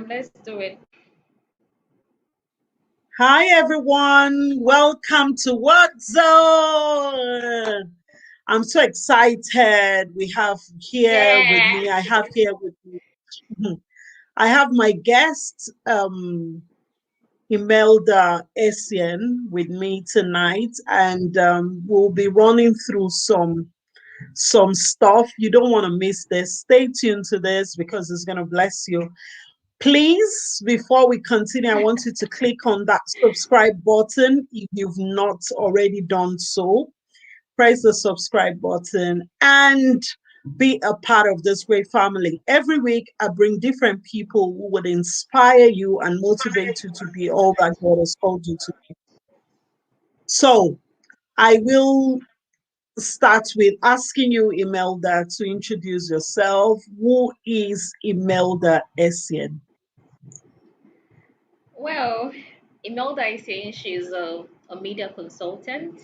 Let's do it. Hi, everyone. Welcome to Wordzone. I'm so excited. We have here with Yeah. me, I have here with me, I have my guest, Imelda Essien, with me tonight, and we'll be running through some stuff. You don't want to miss this. Stay tuned to this because it's going to bless you. Please, before we continue, I want you to click on that subscribe button if you've not already done so. Press the subscribe button and be a part of this great family. Every week, I bring different people who would inspire you and motivate you to be all that God has called you to be. So, I will start with asking you, Imelda, to introduce yourself. Who is Imelda Essien? Well, Imelda Essien, she's a media consultant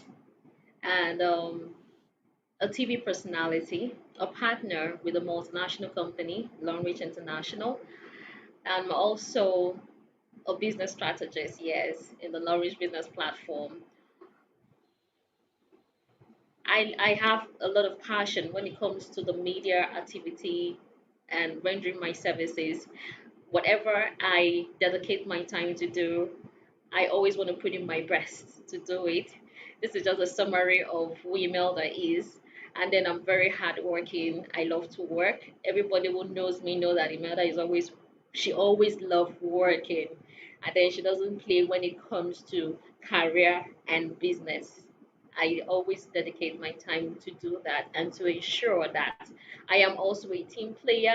and a TV personality, a partner with a multinational company, Longrich International. I'm also a business strategist, yes, in the Longrich business platform. I have a lot of passion when it comes to the media activity and rendering my services. Whatever I dedicate my time to do, I always want to put in my best to do it. This is just a summary of who Imelda is. And then I'm very hardworking. I love to work. Everybody who knows me know that Imelda is always she always loved working. And then she doesn't play when it comes to career and business. I always dedicate my time to do that and to ensure that I am also a team player.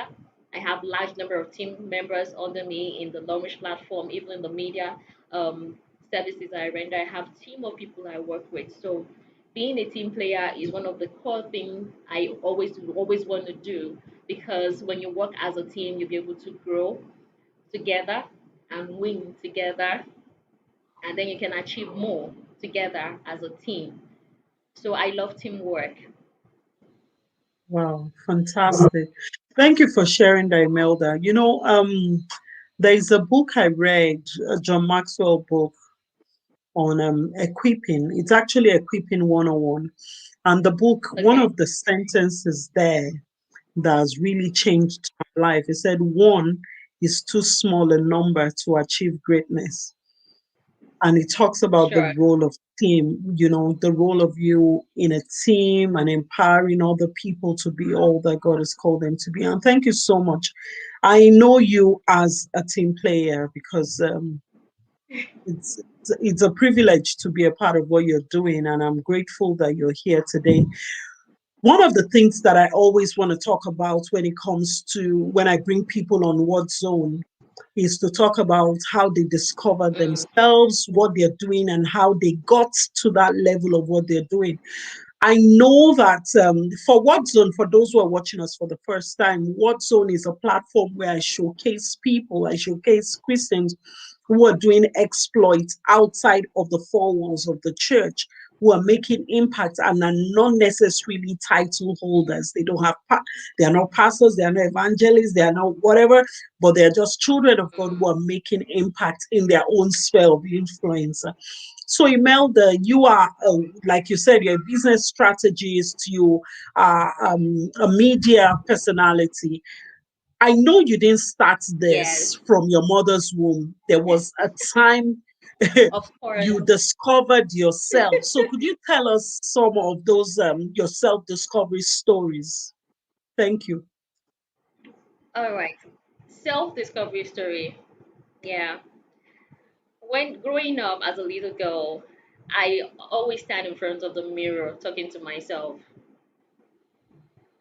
I have large number of team members under me in the Longrich platform, even in the media um, services I render. I have team of people I work with. So being a team player is one of the core things I always want to do because when you work as a team, you'll be able to grow together and win together, and then you can achieve more together as a team. So I love teamwork. Wow, fantastic. Thank you for sharing that, Imelda. There's a book I read, a John Maxwell book on equipping. It's actually Equipping 101. And the book, one Okay. of the sentences there that has really changed my life, it said, one is too small a number to achieve greatness. And it talks about the Sure. role of team, the role of you in a team and empowering other people to be all that God has called them to be. And thank you so much. I know you as a team player because it's a privilege to be a part of what you're doing, and I'm grateful that you're here today. One of the things that I always want to talk about when it comes to when I bring people on Wordzone is to talk about how they discover Mm, themselves, what they're doing, and how they got to that level of what they're doing. I know that for Wordzone, for those who are watching us for the first time, Wordzone is a platform where I showcase people, I showcase Christians who are doing exploits outside of the four walls of the church, who are making impact and are not necessarily title holders. They don't have, they are not pastors, they are not evangelists, they are not whatever, but they're just children of God who mm. are making impact in their own sphere of influence. So, Imelda, you are, like you said, you're a business strategist, you are a media personality. I know you didn't start Yes, this from your mother's womb. There was a time of course. you discovered yourself. So, could you tell us some of those your self discovery stories? Thank you. All right. Self-discovery story. Yeah. When growing up as a little girl, I always stand in front of the mirror talking to myself.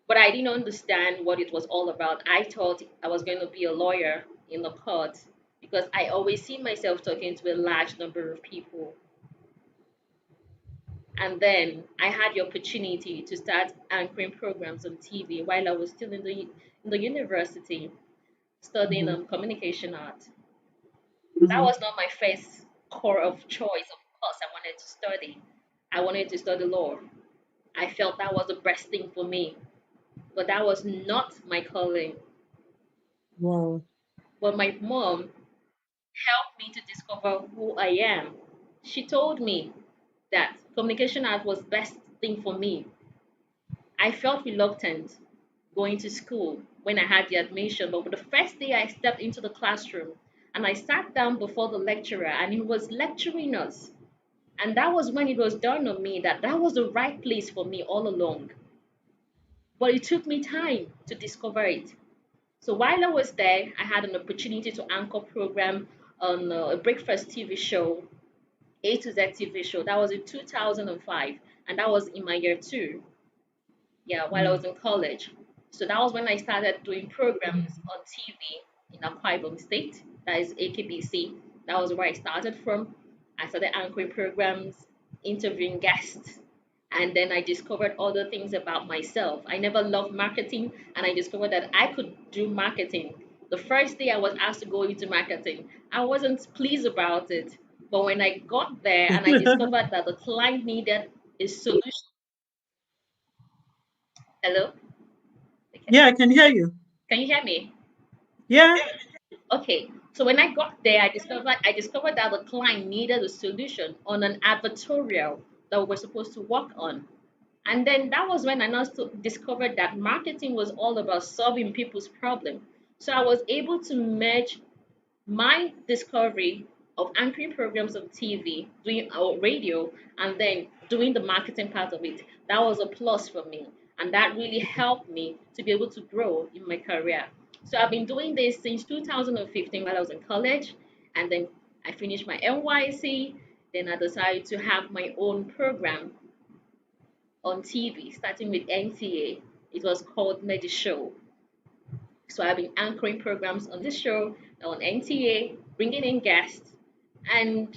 But I didn't understand what it was all about. I thought I was going to be a lawyer in the court because I always see myself talking to a large number of people. And then I had the opportunity to start anchoring programs on TV while I was still in the university studying Hmm. communication art. That Hmm. was not my first core of choice of course I wanted to study. I wanted to study law. I felt that was the best thing for me, but that was not my calling. Wow. But my mom helped me to discover who I am. She told me that communication art was best thing for me. I felt reluctant going to school when I had the admission, but the first day I stepped into the classroom and I sat down before the lecturer and he was lecturing us. And that was when it was dawned on me that that was the right place for me all along. But it took me time to discover it. So while I was there, I had an opportunity to anchor program on a breakfast TV show, AtoZ TV show. That was in 2005, and that was in my year two. Yeah, while I was in college. So that was when I started doing programs on TV in Akwa Ibom State, that is AKBC. That was where I started from. I started anchoring programs, interviewing guests, and then I discovered other things about myself. I never loved marketing, and I discovered that I could do marketing. The first day I was asked to go into marketing, I wasn't pleased about it. But when I got there and I discovered that the client needed a solution. Hello? Okay. Yeah, I can hear you. Can you hear me? Yeah. Okay. So when I got there, I discovered that the client needed a solution on an advertorial that we were supposed to work on. And then that was when I also discovered that marketing was all about solving people's problem. So I was able to merge my discovery of anchoring programs on TV, doing our radio, and then doing the marketing part of it. That was a plus for me. And that really helped me to be able to grow in my career. So I've been doing this since 2015 while I was in college. And then I finished my NYC. Then I decided to have my own program on TV, starting with NTA. It was called Medys Show. So I've been anchoring programs on this show, on NTA, bringing in guests, and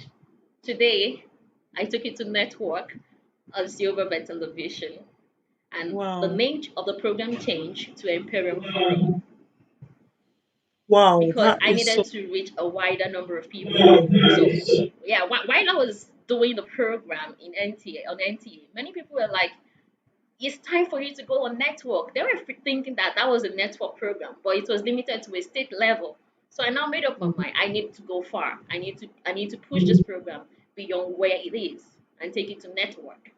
today I took it to network on Silverbird television, and the Wow. name of the program changed to Emporium Forum Wow. because That I is needed so to reach a wider number of people. So yeah, while I was doing the program in NTA on NTA, many people were like, it's time for you to go on network. They were thinking that that was a network program, but it was limited to a state level. So I now made up my mind. I need to go far. I need to push this program beyond where it is and take it to network.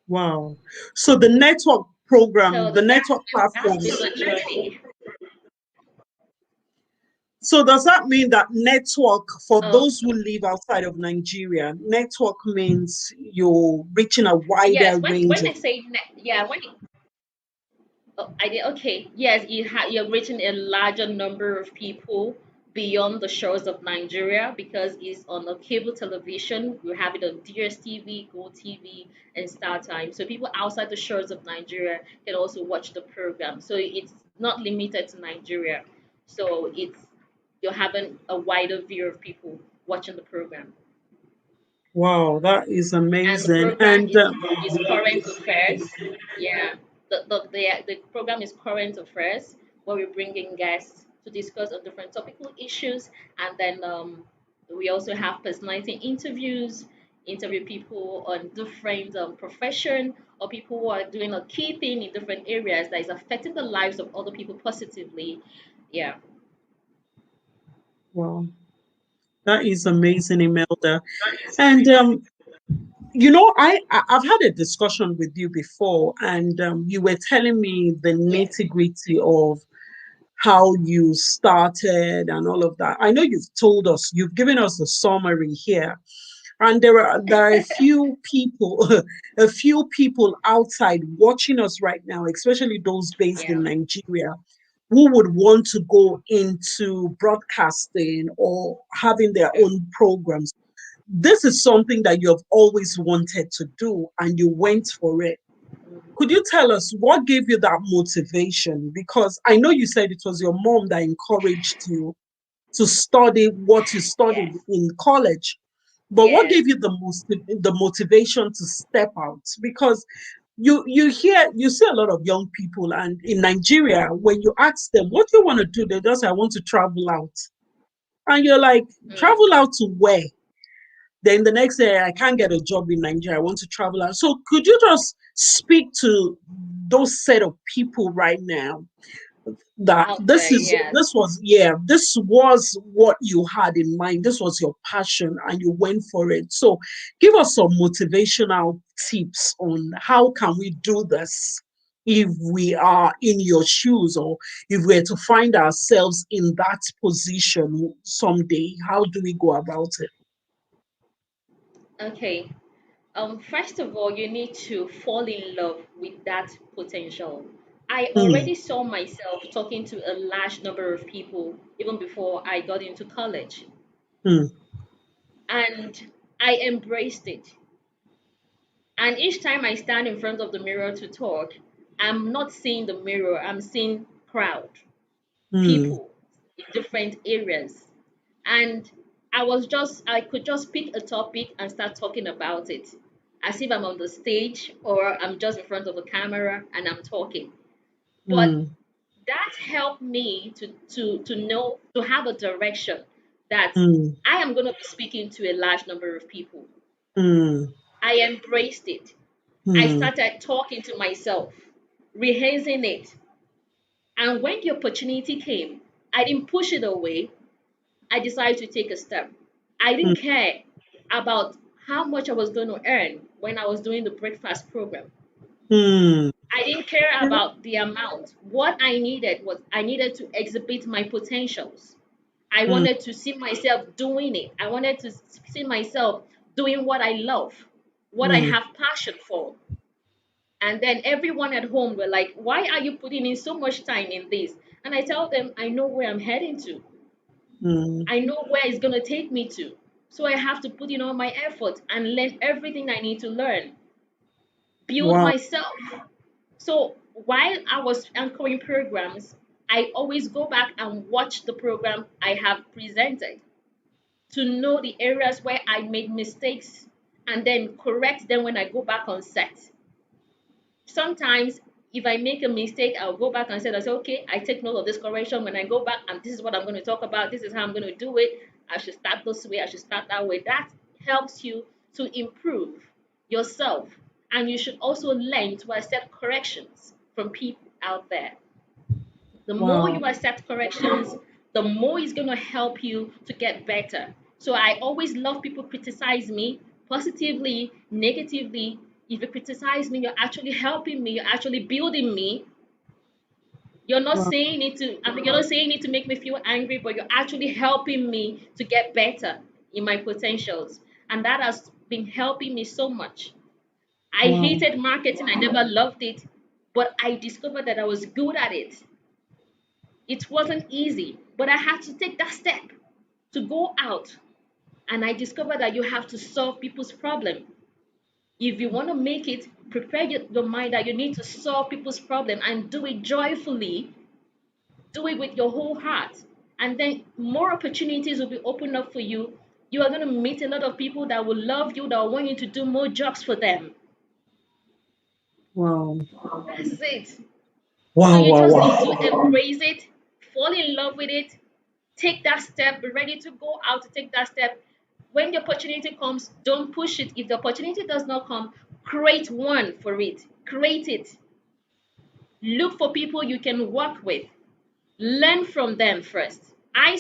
wow. So the network program, So the that's network that's platform. been the journey. So does that mean that network, for Um, those who live outside of Nigeria, network means you're reaching a yes, wider when range they of. say yeah, I did okay. Yes, you're reaching a larger number of people beyond the shores of Nigeria because it's on a cable television. We have it on DSTV, Go TV, and Star Time. So people outside the shores of Nigeria can also watch the program. So it's not limited to Nigeria. So you're having a wider view of people watching the program. Wow, that is And the amazing. program And is current affairs. Yeah, the program is current affairs where we bring in guests to discuss on different topical issues, and then we also have personality interviews, interview people on different profession or people who are doing a key thing in different areas that is affecting the lives of other people positively. Yeah. wow, that is amazing, Imelda. And I've had a discussion with you before, and you were telling me the Yes. nitty gritty of how you started and all of that. I know you've told us, you've given us a summary here, and there are a few people, a few people outside watching us right now, especially those based Yeah. in Nigeria, who would want to go into broadcasting or having their own programs. This is something that you have always wanted to do and you went for it. Could you tell us what gave you that motivation? Because I know you said it was your mom that encouraged you to study what you studied Yes. in college. But what Yes. gave you the motivation to step out? Because you see a lot of young people, and in Nigeria, when you ask them what do you want to do, they just say, I want to travel out. And you're like, Mm. travel out to where? Then the next day, I can't get a job in Nigeria. I want to travel out. So could you just speak to those set of people right now that out there. Yes. this was what you had in mind. This was your passion and you went for it. So give us some motivational tips on how can we do this if we are in your shoes, or if we're to find ourselves in that position someday. How do we go about it? Okay. First of all, you need to fall in love with that potential. I Mm, already saw myself talking to a large number of people even before I got into college, mm, and I embraced it. And each time I stand in front of the mirror to talk, I'm not seeing the mirror, I'm seeing crowd, mm, people in different areas. And I could just pick a topic and start talking about it as if I'm on the stage or I'm just in front of a camera and I'm talking. But mm, that helped me to know, to have a direction that mm, I am going to be speaking to a large number of people. mm, I embraced it. I mm, started talking to myself, rehearsing it. And when the opportunity came, I didn't push it away. I decided to take a step. I mm, didn't care about how much I was going to earn when I was doing the breakfast program. mm, I didn't care about the amount. What I needed was I needed to exhibit my potentials. I mm, wanted to see myself doing it. I wanted to see myself doing what I love, what I mm, have passion for. And then everyone at home were like, why are you putting in so much time in this? And I tell them, I know where I'm heading to. mm. I know where it's going to take me to. So I have to put in all my effort and learn everything I need to learn, build Wow. myself. So while I was anchoring programs, I always go back and watch the program I have presented to know the areas where I made mistakes and then correct them when I go back on set. Sometimes if I make a mistake, I'll go back and say, okay, I take note of this correction. When I go back, and this is what I'm going to talk about, this is how I'm going to do it. I should start this way, I should start that way. That helps you to improve yourself. And you should also learn to accept corrections from people out there. The more Wow. you accept corrections, the more it's going to help you to get better. So I always love people criticize me positively, negatively. If you criticize me, you're actually helping me, you're actually building me. You're not Wow. saying it to, I mean, you're not saying it to make me feel angry, but you're actually helping me to get better in my potentials. And that has been helping me so much. I Wow. hated marketing, I never loved it, but I discovered that I was good at it. It wasn't easy, but I had to take that step to go out. And I discovered that you have to solve people's problem. If you want to make it, prepare your mind that you need to solve people's problem and do it joyfully, do it with your whole heart. And then more opportunities will be opened up for you. You are going to meet a lot of people that will love you, that will want you to do more jobs for them. Wow. That's it. So Wow. you Wow. just need to Wow. embrace it, fall in love with it, take that step, be ready to go out to take that step. When the opportunity comes, don't push it. If the opportunity does not come, create one for it. Create it. Look for people you can work with. Learn from them first. I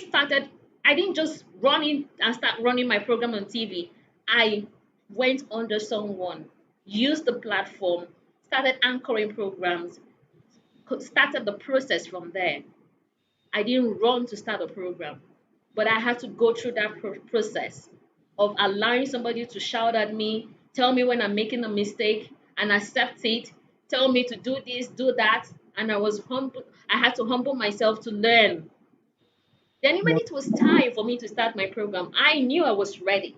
didn't just run in and start running my program on TV. I went under someone, used the platform, started anchoring programs, started the process from there. I didn't run to start a program, but I had to go through that process of allowing somebody to shout at me, tell me when I'm making a mistake, and accept it, tell me to do this, do that, and I was humble. I had to humble myself to learn. Then when Wow. it was time for me to start my program, I knew I was ready.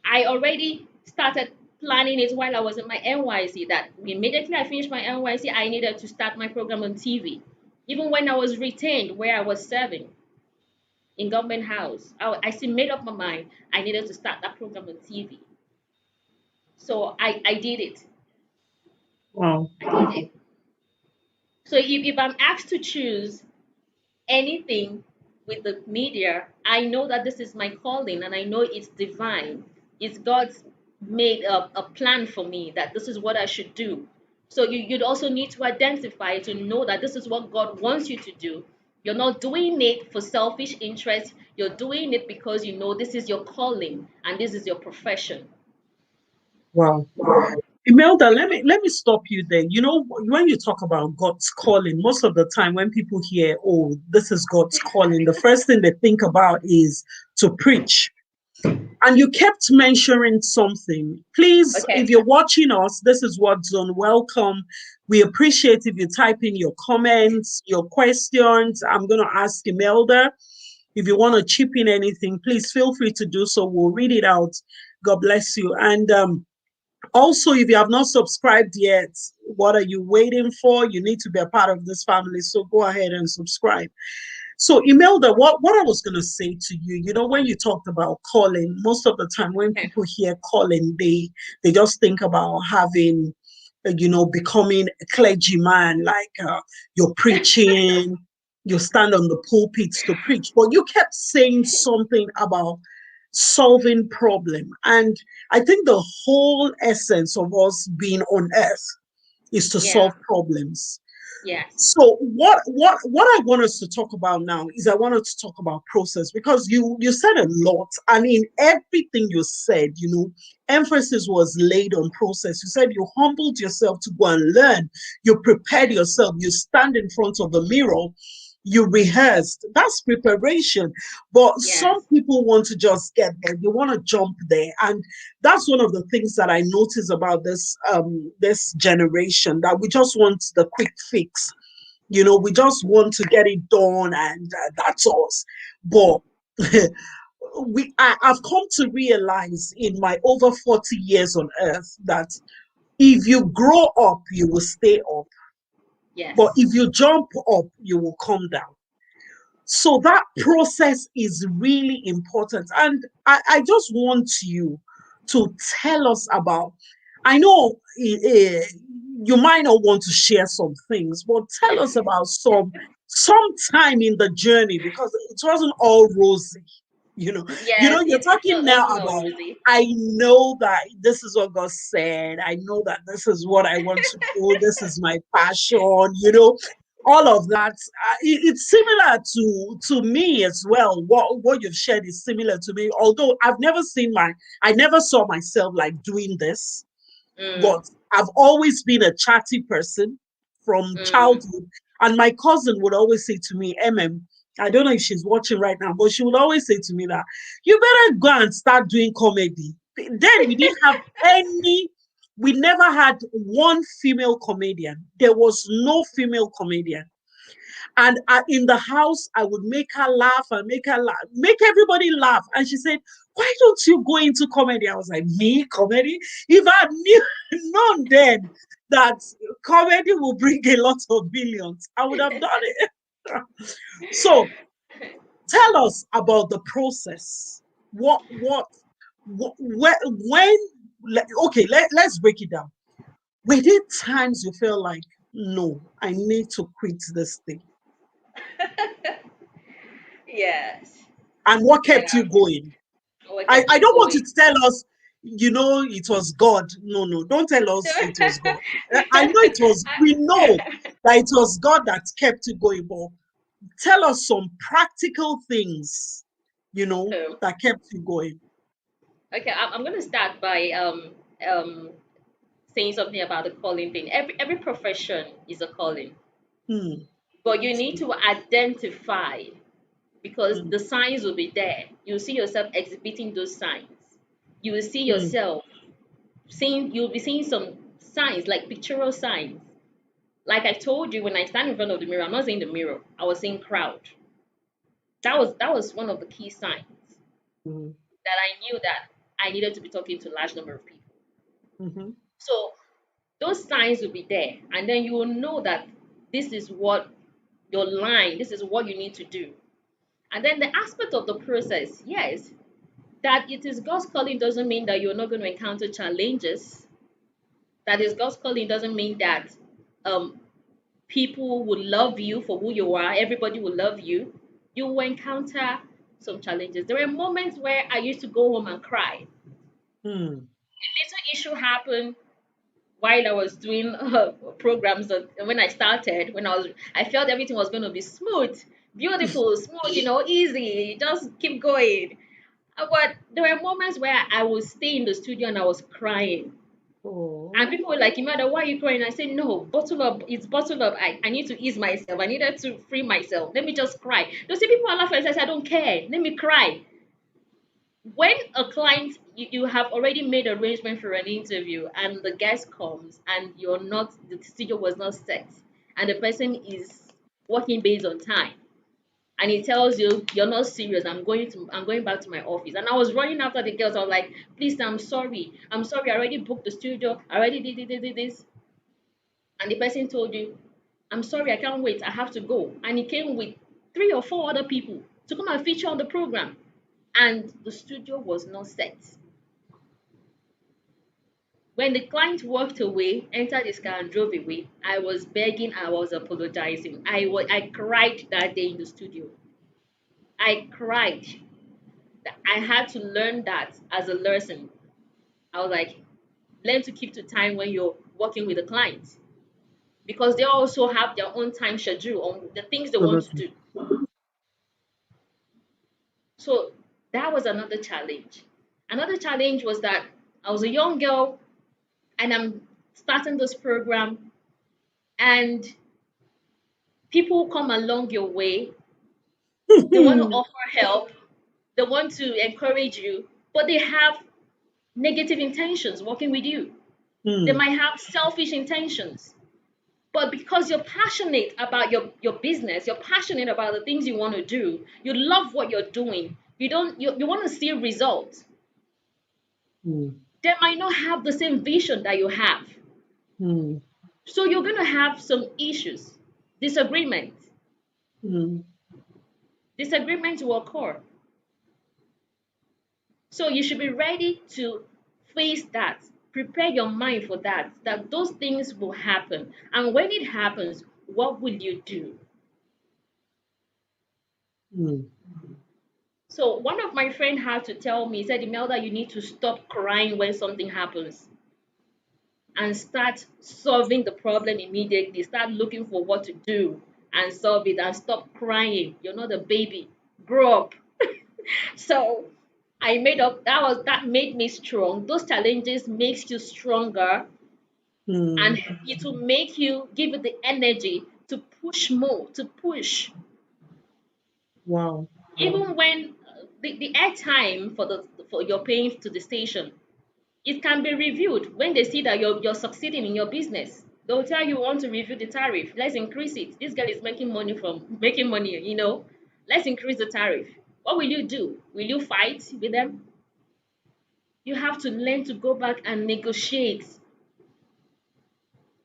I already started planning it while I was in my NYC that immediately I finished my NYC, I needed to start my program on TV. Even when I was retained where I was serving in Government House, I still made up my mind I needed to start that program on TV. So I did it. Wow. I did it. So if I'm asked to choose anything with the media, I know that this is my calling and I know it's divine. It's God's made a plan for me that this is what I should do. So you'd also need to identify to know that this is what God wants you to do. You're not doing it for selfish interest. You're doing it because you know this is your calling and this is your profession. Wow. Imelda, let me stop you there. You know, when you talk about God's calling, most of the time when people hear, "Oh, this is God's calling," the first thing they think about is to preach. And you kept mentioning something. Please, if Okay. you're watching us, this is Wordzone. Welcome. We appreciate if you type in your comments, your questions. I'm going to ask Imelda. If you want to chip in anything, please feel free to do so. We'll read it out. God bless you. And also, if you have not subscribed yet, what are you waiting for? You need to be a part of this family. So go ahead and subscribe. So, Imelda, what I was going to say to you, you know, when you talked about calling, most of the time when Okay. people hear calling, they just think about having, you know, becoming a clergyman, like you're preaching, you stand on the pulpits to preach. But you kept saying something about solving problem. And I think the whole essence of us being on earth is to Yeah. solve problems. Yes. So what I want us to talk about now is I wanted to talk about process, because you said a lot, and in everything you said, you know, emphasis was laid on process. You said you humbled yourself to go and learn, you prepared yourself, you stand in front of the mirror, you rehearsed. That's preparation. But some Yes. people want to just get there, they want to jump there. And that's one of the things that I notice about this generation, that we just want the quick fix. You know, we just want to get it done, and that's us. But I've come to realize in my over 40 years on earth that if you grow up, you will stay up. But Yes. if you jump up, you will come down. So that process is really important. And I just want you to tell us about, I know you might not want to share some things, but tell us about some time in the journey, because it wasn't all rosy. Yes. You're talking It now wasn't all about, rosy. I know that this is what God said. I know that this is what I want to do. This is my passion, all of that. It's similar to me as well. What you've shared is similar to me, although I never saw myself like doing this, Mm, but I've always been a chatty person from mm. childhood. And my cousin would always say to me, I don't know if she's watching right now, but she would always say to me that you better go and start doing comedy. Then we never had one female comedian. There was no female comedian. And in the house, I would make her laugh and make her laugh, make everybody laugh. And she said, "Why don't you go into comedy?" I was like, "Me, comedy? If I known then that comedy will bring a lot of billions, I would have done it." So tell us about the process. When, okay, let's break it down. Were there times you felt like, no, I need to quit this thing? Yes. And what Yeah. kept you going? What I, kept I me don't want you going? to tell us, it was God. No, no, don't tell us it was God. I know it was, we know that it was God that kept you going, but tell us some practical things, Okay. that kept you going. Okay. I'm gonna start by um saying something about the calling thing. Every profession is a calling, Hmm. but you need to identify because Hmm. the signs will be there. You see yourself exhibiting those signs. You will see Hmm. yourself seeing. You'll be seeing some signs like pictorial signs. Like I told you, when I stand in front of the mirror, I'm not seeing the mirror. I was seeing crowd. That was one of the key signs Hmm. that I knew that I needed to be talking to a large number of people. Hmm. So those signs will be there, and then you will know that this is what your line, this is what you need to do. And then the aspect of the process, yes, that it is God's calling doesn't mean that you're not going to encounter challenges. That is God's calling doesn't mean that um, people will love you for who you are. Everybody will love you. You will encounter some challenges. There were moments where I used to go home and cry. Hmm. A little issue happened. while I was doing programs that when I started, I felt everything was going to be smooth, beautiful, smooth, easy, just keep going. But there were moments where I would stay in the studio and I was crying. And Oh. people were like, Imelda, why are you crying? I said, no, bottle up. It's bottled up. I need to ease myself. I needed to free myself. Let me just cry. You see, people are laughing. I said, I don't care. Let me cry. When a client, you have already made arrangement for an interview and the guest comes and the studio was not set and the person is working based on time and he tells you you're not serious, I'm going back to my office. And I was running after the girls. I was like, please, I'm sorry, I already booked the studio, I already did this. And the person told you, I'm sorry, I can't wait, I have to go. And he came with 3 or 4 other people to come and feature on the program. And the studio was not set. When the client walked away, entered his car and drove away, I was begging, I was apologizing. I cried that day in the studio. I cried. I had to learn that as a lesson. I was like, learn to keep to time when you're working with a client because they also have their own time schedule on the things they want to Absolutely. do. So that was another challenge. Another challenge was that I was a young girl and I'm starting this program, and people come along your way. They want to offer help, they want to encourage you, but they have negative intentions working with you. They Hmm. might have selfish intentions. But because you're passionate about your business, you're passionate about the things you want to do, you love what you're doing, you want to see results. Hmm. They might not have the same vision that you have. Hmm. So you're going to have some issues, disagreements. Hmm. Disagreements will occur. So you should be ready to face that. Prepare your mind for that, that those things will happen. And when it happens, what will you do? Hmm. So one of my friends had to tell me, he said, Imelda, you need to stop crying when something happens and start solving the problem immediately. Start looking for what to do and solve it and stop crying. You're not a baby. Grow up. So I made up that made me strong. Those challenges makes you stronger Hmm. and it will make you give you the energy to push more, to push. Wow. Even when the airtime for your paying to the station, it can be reviewed when they see that you're succeeding in your business. They'll tell you want to review the tariff. Let's increase it. This girl is making money. Let's increase the tariff. What will you do? Will you fight with them? You have to learn to go back and negotiate.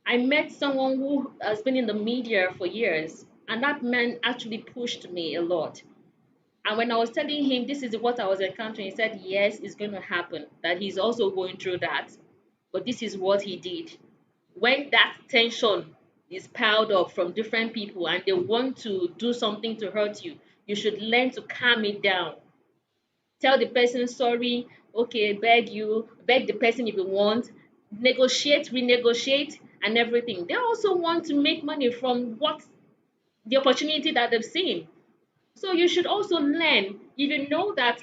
I met someone who has been in the media for years, and that man actually pushed me a lot. And when I was telling him this is what I was encountering, he said, yes, it's going to happen, that he's also going through that. But this is what he did. When that tension is piled up from different people and they want to do something to hurt you, you should learn to calm it down. Tell the person sorry, okay, beg the person if you want, negotiate, renegotiate, and everything. They also want to make money from what the opportunity that they've seen. So you should also learn, if you know that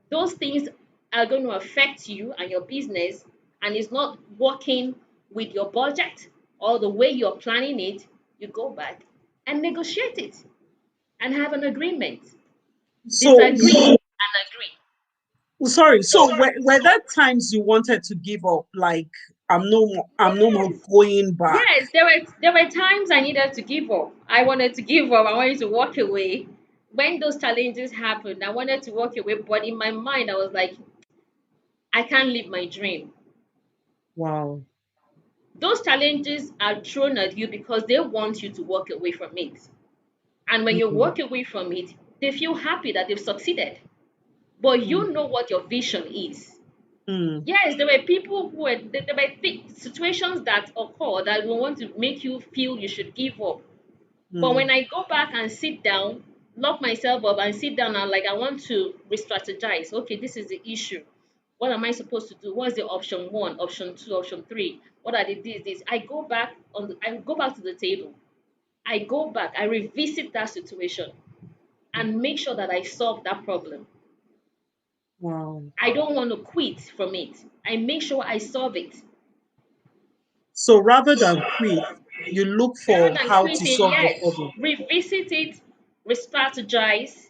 those things are going to affect you and your business and it's not working with your budget or the way you're planning it, you go back and negotiate it and have an agreement. So, Disagree and agree. sorry. So So, were there times you wanted to give up? Like, I'm no more yes, going back. yes, there were times I needed to give up. I wanted to give up. I wanted to walk away. When those challenges happened, I wanted to walk away, but in my mind, I was like, I can't live my dream. Wow. Those challenges are thrown at you because they want you to walk away from it. And when you Hmm. walk away from it, they feel happy that they've succeeded. But Hmm. you know what your vision is. Hmm. Yes, there were people there were situations that occur that will want to make you feel you should give up. But Hmm. when I go back and sit down, lock myself up and sit down and like I want to re-strategize. Okay, this is the issue. What am I supposed to do? What's the option one, option two, option three? What I did this. I go back I go back to the table. I go back, I revisit that situation and make sure that I solve that problem. Wow. I don't want to quit from it. I make sure I solve it. So rather than quit, you look Rather for than how to quitting, solve the yes, problem. revisit it, re-strategize,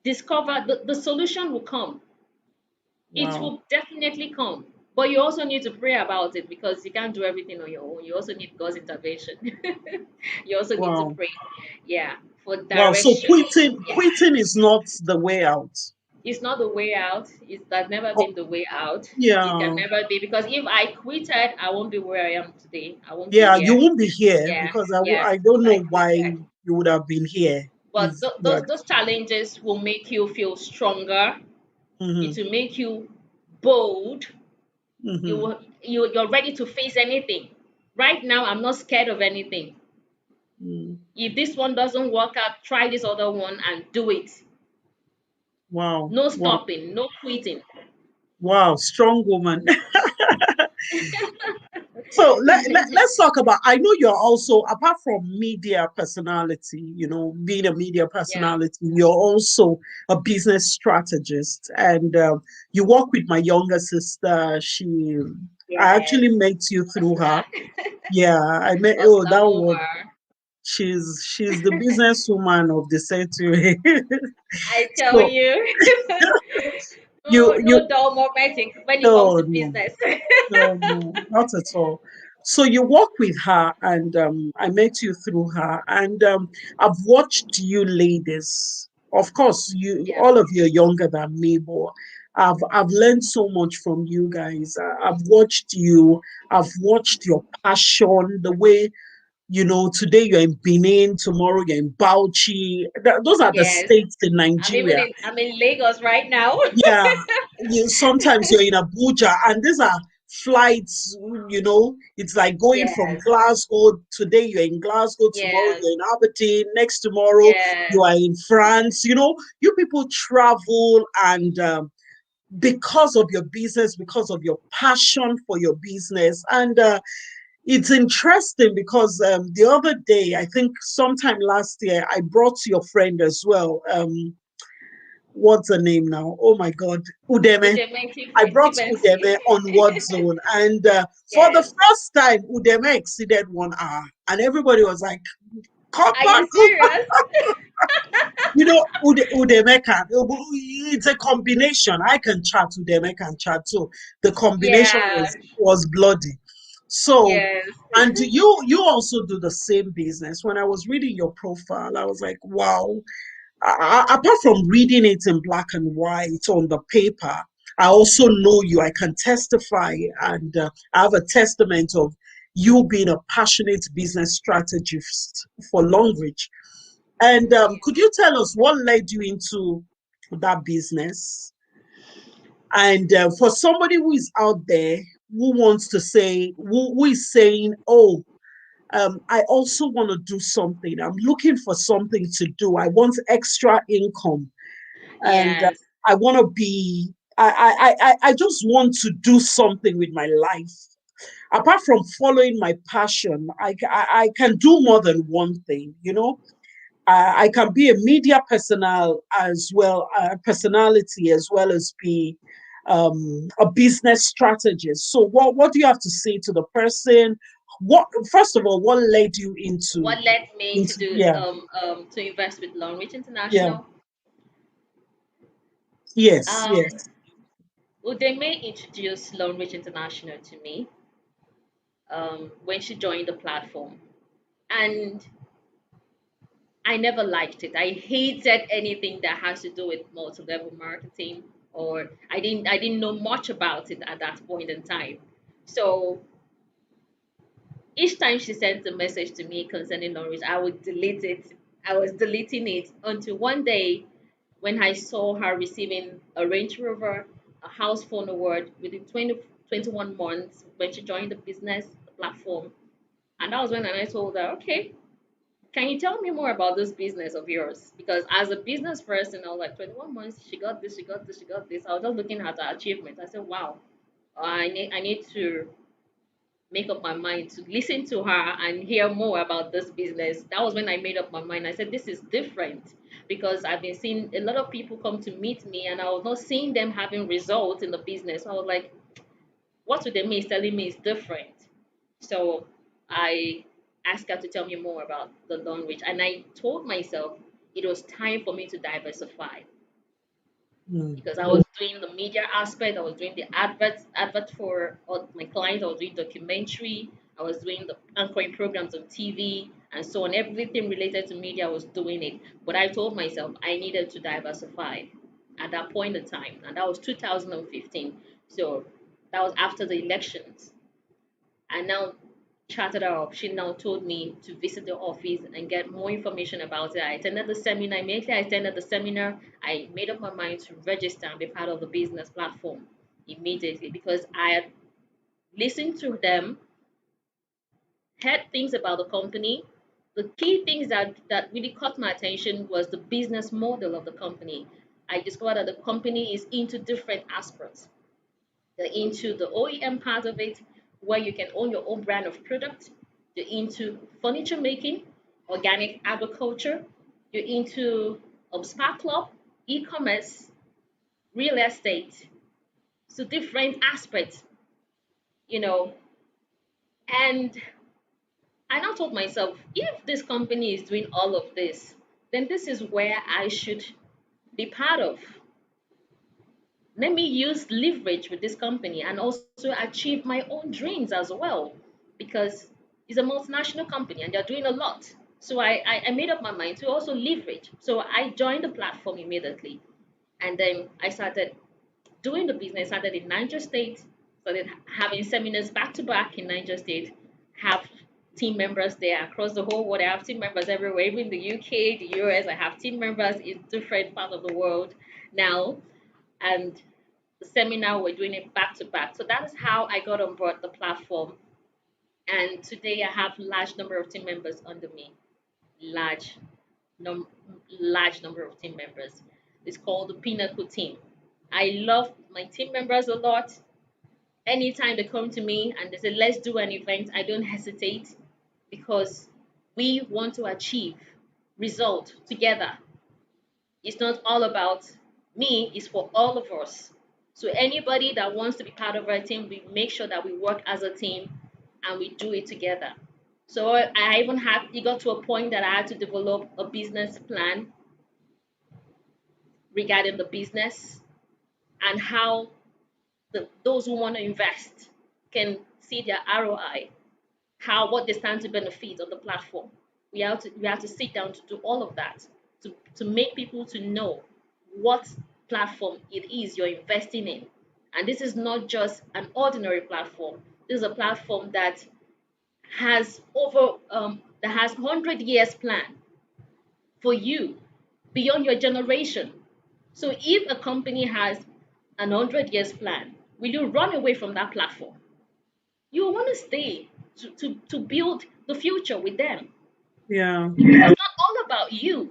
discover the solution will come. It Wow. will definitely come. But you also need to pray about it because you can't do everything on your own. You also need God's intervention. You also need to Wow. pray. Yeah, for Wow. So direction. Yeah. quitting is not the way out. It's not the way out. It has never Oh, been the way out. It can yeah. never be because if I quitted, I won't be where I am today. I won't be Yeah, you here. won't be here Yeah, because yeah. I don't If I know why quitted, you would have been here if but you had. those challenges will make you feel stronger. It Hmm. will make you bold. Hmm. You're ready to face anything. Right now, I'm not scared of anything. Mm. If this one doesn't work out, try this other one and do it. Wow. No Wow. stopping, no quitting. Wow. Strong woman. So let's talk about. I know you're also, apart from media personality, being a media Yeah. personality, you're also a business strategist, and you work with my younger sister. I Yes. actually met you through her. Osla. Yeah, I met. Oh, Osla that was Omar. she's the businesswoman of the century. I tell So you, you no, you no dull moment when it comes no to no business. no, no, not at all. So you work with her, and I met you through her, and I've watched you ladies. Of course, you Yeah. all of you are younger than me, but I've learned so much from you guys. I've watched you. I've watched your passion, the way today you're in Benin, tomorrow you're in Bauchi. Those are the Yes. states in Nigeria. I'm in Lagos right now. Yeah, sometimes you're in Abuja, and these are flights. It's like going from Yes. Glasgow. Today you're in Glasgow, tomorrow Yes. you're in Aberdeen, next tomorrow Yes. you are in France. You people travel, and because of your business, because of your passion for your business, and it's interesting because the other day, I think sometime last year, I brought your friend as well. What's her name now? Oh my God, Udeme. Udemy I brought frequency. Udeme on Wordzone, and for the Yes. first time, Udeme exceeded 1 hour, and everybody was like, "Come Are back, you come back!" serious? Udeme can. It's a combination. I can chat, Udeme can chat too. The combination Yeah. was bloody. So, Yes. and you also do the same business. When I was reading your profile, I was like, wow. Apart from reading it in black and white on the paper, I also know you. I can testify, and I have a testament of you being a passionate business strategist for Longrich. And could you tell us what led you into that business? And for somebody who is out there who wants to say, who is saying, oh, I also want to do something. I'm looking for something to do. I want extra income, and Yes. I want to be. I just want to do something with my life. Apart from following my passion, I can do more than one thing. I can be a media personality, as well as be a business strategist. So, what do you have to say to the person? What First of all, what led you into What led me to do yeah, to invest with Longrich yeah, International? yes, Um, yes, well, they may introduce Longrich International to me when she joined the platform, and I never liked it. I hated anything that has to do with multi-level marketing, or I didn't know much about it at that point in time. So each time she sent a message to me concerning Norwich, I would delete it. I was deleting it until one day when I saw her receiving a Range Rover, a house phone award within 21 months when she joined the business platform. And that was when I told her, okay, can you tell me more about this business of yours? Because as a business person, I was like, 21 months, she got this, she got this. I was just looking at her achievements. I said, wow, I need to make up my mind to listen to her and hear more about this business. That was when I made up my mind. I said, this is different because I've been seeing a lot of people come to meet me and I was not seeing them having results in the business. So I was like, what with me is telling me is different. So I asked her to tell me more about the Longrich, and I told myself it was time for me to diversify Mm. because I was doing the media aspect, I was doing the advert for my clients, I was doing documentary, I was doing the anchoring programs on TV and so on. Everything related to media, I was doing it. But I told myself I needed to diversify at that point in time, and that was 2015. So that was after the elections. And now chatted her up. She now told me to visit the office and get more information about it. I attended the seminar. Immediately I attended the seminar, I made up my mind to register and be part of the business platform immediately because I had listened to them, heard things about the company. The key things that really caught my attention was the business model of the company. I discovered that the company is into different aspects. They're into the OEM part of it, where you can own your own brand of product. You're into furniture making, organic agriculture. You're into spa club, e-commerce, real estate. So different aspects, you know. And I now told myself, if this company is doing all of this, then this is where I should be part of. Let me use leverage with this company and also achieve my own dreams as well because it's a multinational company and they're doing a lot. So I made up my mind to also leverage. So I joined the platform immediately and then I started doing the business, started in Niger State, started having seminars back to back in Niger State, have team members there across the whole world. I have team members everywhere, even in the UK, the US. I have team members in different parts of the world now. And the seminar, we're doing it back to back. So that is how I got on board the platform. And today I have large number of team members under me. Large, num- large number of team members. It's called the Pinnacle Team. I love my team members a lot. Anytime they come to me and they say, let's do an event, I don't hesitate because we want to achieve result together. It's not all about me, it's for all of us. So anybody that wants to be part of our team, we make sure that we work as a team and we do it together. So I even had it got to a point that I had to develop a business plan regarding the business and how those who want to invest can see their ROI, how what they stand to benefit on the platform. We have to sit down to do all of that to make people to know what platform it is you're investing in. And this is not just an ordinary platform. This is a platform has over that has 100 years plan for you beyond your generation. So if a company has an 100 years plan, will you run away from that platform? You want to stay to build the future with them. Yeah. It's not all about you.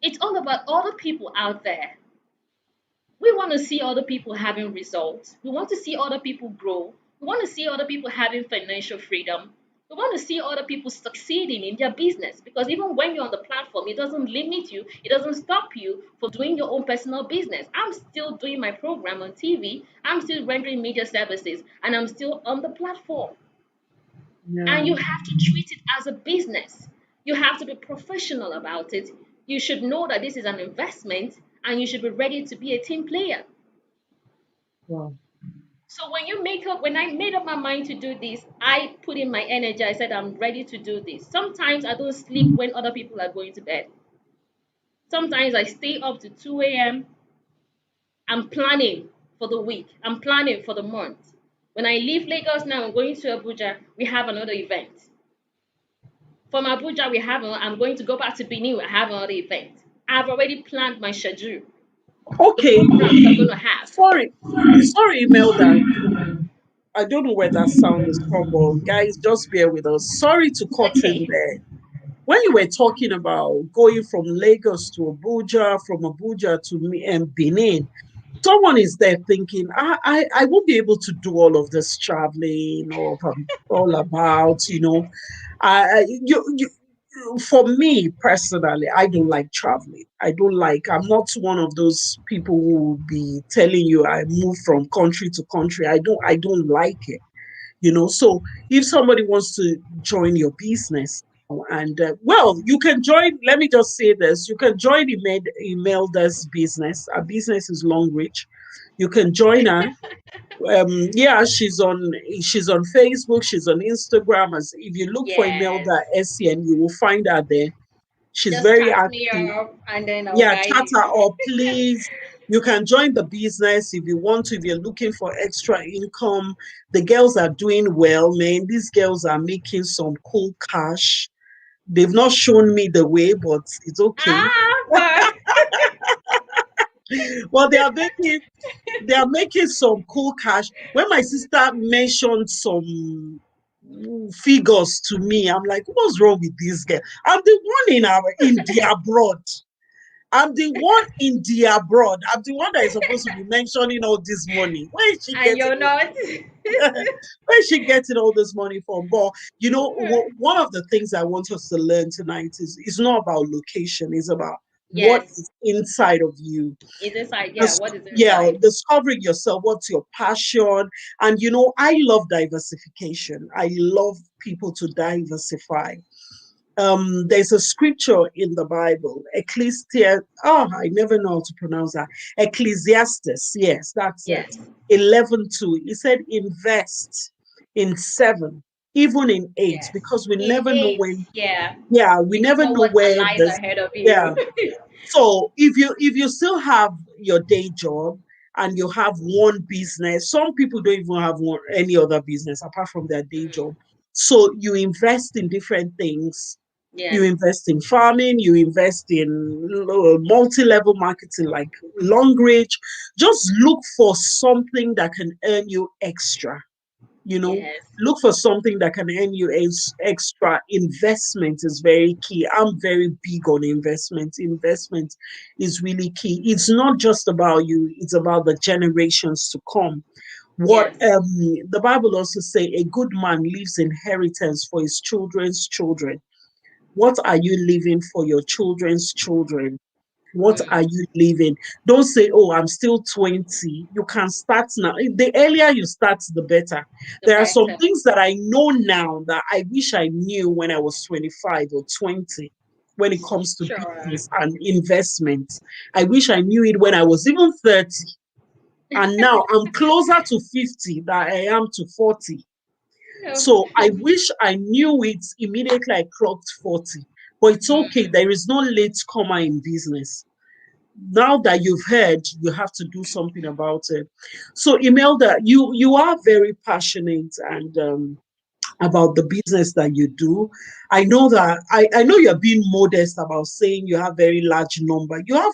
It's all about other people out there. We want to see other people having results. We want to see other people grow. We want to see other people having financial freedom. We want to see other people succeeding in their business because even when you're on the platform, it doesn't limit you, it doesn't stop you for doing your own personal business. I'm still doing my program on TV, I'm still rendering media services, and I'm still on the platform. And Yeah. you have to treat it as a business. You have to be professional about it. You should know that this is an investment and you should be ready to be a team player. Wow. So when I made up my mind to do this, I put in my energy. I said, I'm ready to do this. Sometimes I don't sleep when other people are going to bed. Sometimes I stay up to 2 a.m. I'm planning for the week. I'm planning for the month. When I leave Lagos now, I'm going to Abuja. We have another event. From Abuja, I'm going to go back to Benin. I have another event. I've already planned my schedule, the Okay. programs I'm going to have. Sorry. Sorry, Imelda. I don't know where that sound is from, but guys, just bear with us. Sorry to cut in Okay. there. When you were talking about going from Lagos to Abuja, from Abuja to Benin, someone is there thinking, I won't be able to do all of this traveling or all about, for me personally, I don't like traveling. I'm not one of those people who will be telling you I move from country to country. I don't like it. So if somebody wants to join your business, and well, you can join, let me just say this, you can join Imelda's business. Our business is Longrich. You can join her. Yeah, she's on Facebook, she's on Instagram. As if you look for Yes. Imelda Essien, you will find her there. She's Just very chat me active. up and then I'll Yeah, guide chat her you. up, please. You can join the business if you want to, if you're looking for extra income. The girls are doing well, man. These girls are making some cool cash. They've not shown me the way, but it's okay. But Well, they are making some cool cash. When my sister mentioned some figures to me, I'm like, what's wrong with this girl? I'm the one in the abroad. I'm the one in the abroad. I'm the one that is supposed to be mentioning all this money. Where is she and getting you're it? not. Where is she getting all this money from? But one of the things I want us to learn tonight is it's not about location. It's about what Yes. is inside of you. It's inside. Yeah, what is Yeah, inside? discovering yourself. What's your passion? And I love diversification. I love people to diversify. There's a scripture in the Bible, Ecclesiastes. Oh, I never know how to pronounce that. Ecclesiastes. Yes, that's it. Yes. 11:2. He said, invest in 7, even in 8, Yes. because we In never know eight, when. yeah. Yeah, we You don't never know know what where lies this. ahead of you. Yeah. So if you still have your day job and you have one business, some people don't even have any other business apart from their day job. So you invest in different things. You Yes. invest in farming, you invest in multi-level marketing like Longrich. Just look for something that can earn you extra. you know Yes. Look for something that can earn you extra. Investment is very key. I'm very big on investment is really key. It's not just about you, it's about the generations to come. What Yes. the Bible also say, a good man leaves inheritance for his children's children. What are you leaving for your children's children? What are Mm, you leaving? Don't say, oh, I'm still 20. You can start now. The earlier you start, the better. the There are some better. things that I know now that I wish I knew when I was 25 or 20 when it comes to Sure. business and investments. I wish I knew it when I was even 30. And now I'm closer to 50 than I am to 40. No. So I wish I knew it immediately I clocked 40. But it's okay. Mm, There is no late comer in business. Now that you've heard, you have to do something about it. So Imelda, you are very passionate and about the business that you do. I know you're being modest about saying you have very large number. You have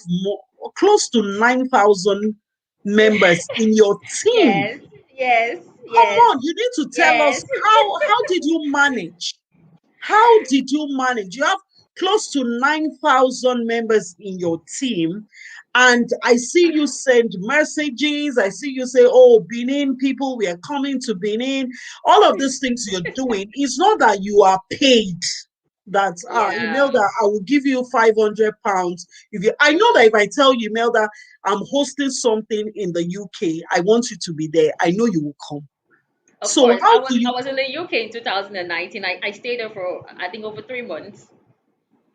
close to 9,000 members in your team. yes. Yes. Come Yes. on, you need to tell us Yes. how did you manage? How did you manage? You have close to 9,000 members in your team. And I see you send messages. I see you say, oh, Benin people, we are coming to Benin. All of these things you're doing, it's not that you are paid. That Yeah. Imelda, I will give you £500. If you, I know that Mm. if I tell you, Imelda, I'm hosting something in the UK, I want you to be there. I know you will come. Of So course, how do I you was in the UK in 2019. I stayed there for I think over 3 months.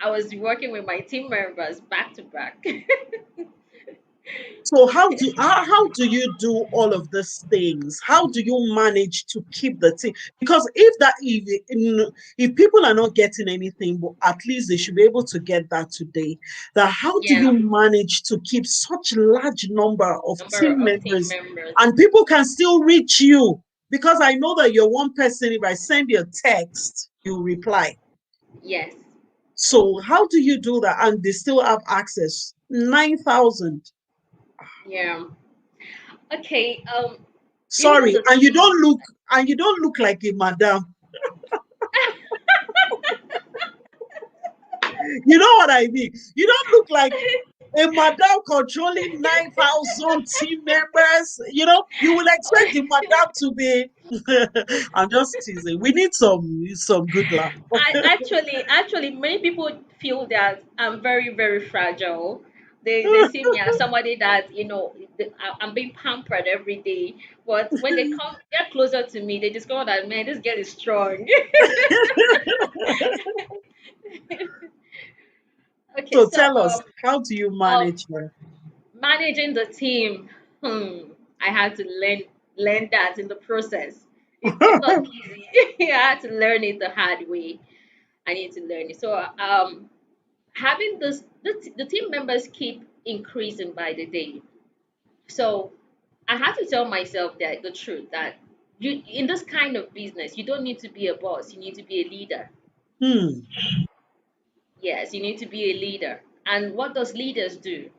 I was working with my team members back to back. So how do you do all of these things? How do you manage to keep the team? Because if people are not getting anything, but at least they should be able to get that today. That how do Yeah, you manage to keep such large number of number team of team members members. and people can still reach you? Because I know that you're one person. If I send you a text, you reply. Yes. So how do you do that? And they still have access. 9,000. Yeah. Okay. Even Sorry, the and you team. don't look like a madam. You know what I mean? You don't look like a madam controlling 9,000 team members. You will expect the madam to be. I'm just teasing. We need some good laugh. Actually, many people feel that I'm very, very fragile. They see me as somebody that I'm being pampered every day. But when they get closer to me, they discover that, man, this girl is strong. Okay, So so tell us, how do you um, manage her? managing the team, I had to learn that in the process. It's not easy. I had to learn it the hard way. I need to learn it. So having the team members keep increasing by the day. So I had to tell myself that the truth that you in this kind of business you don't need to be a boss. You need to be a leader. Hmm. Yes, you need to be a leader. And what does leaders do?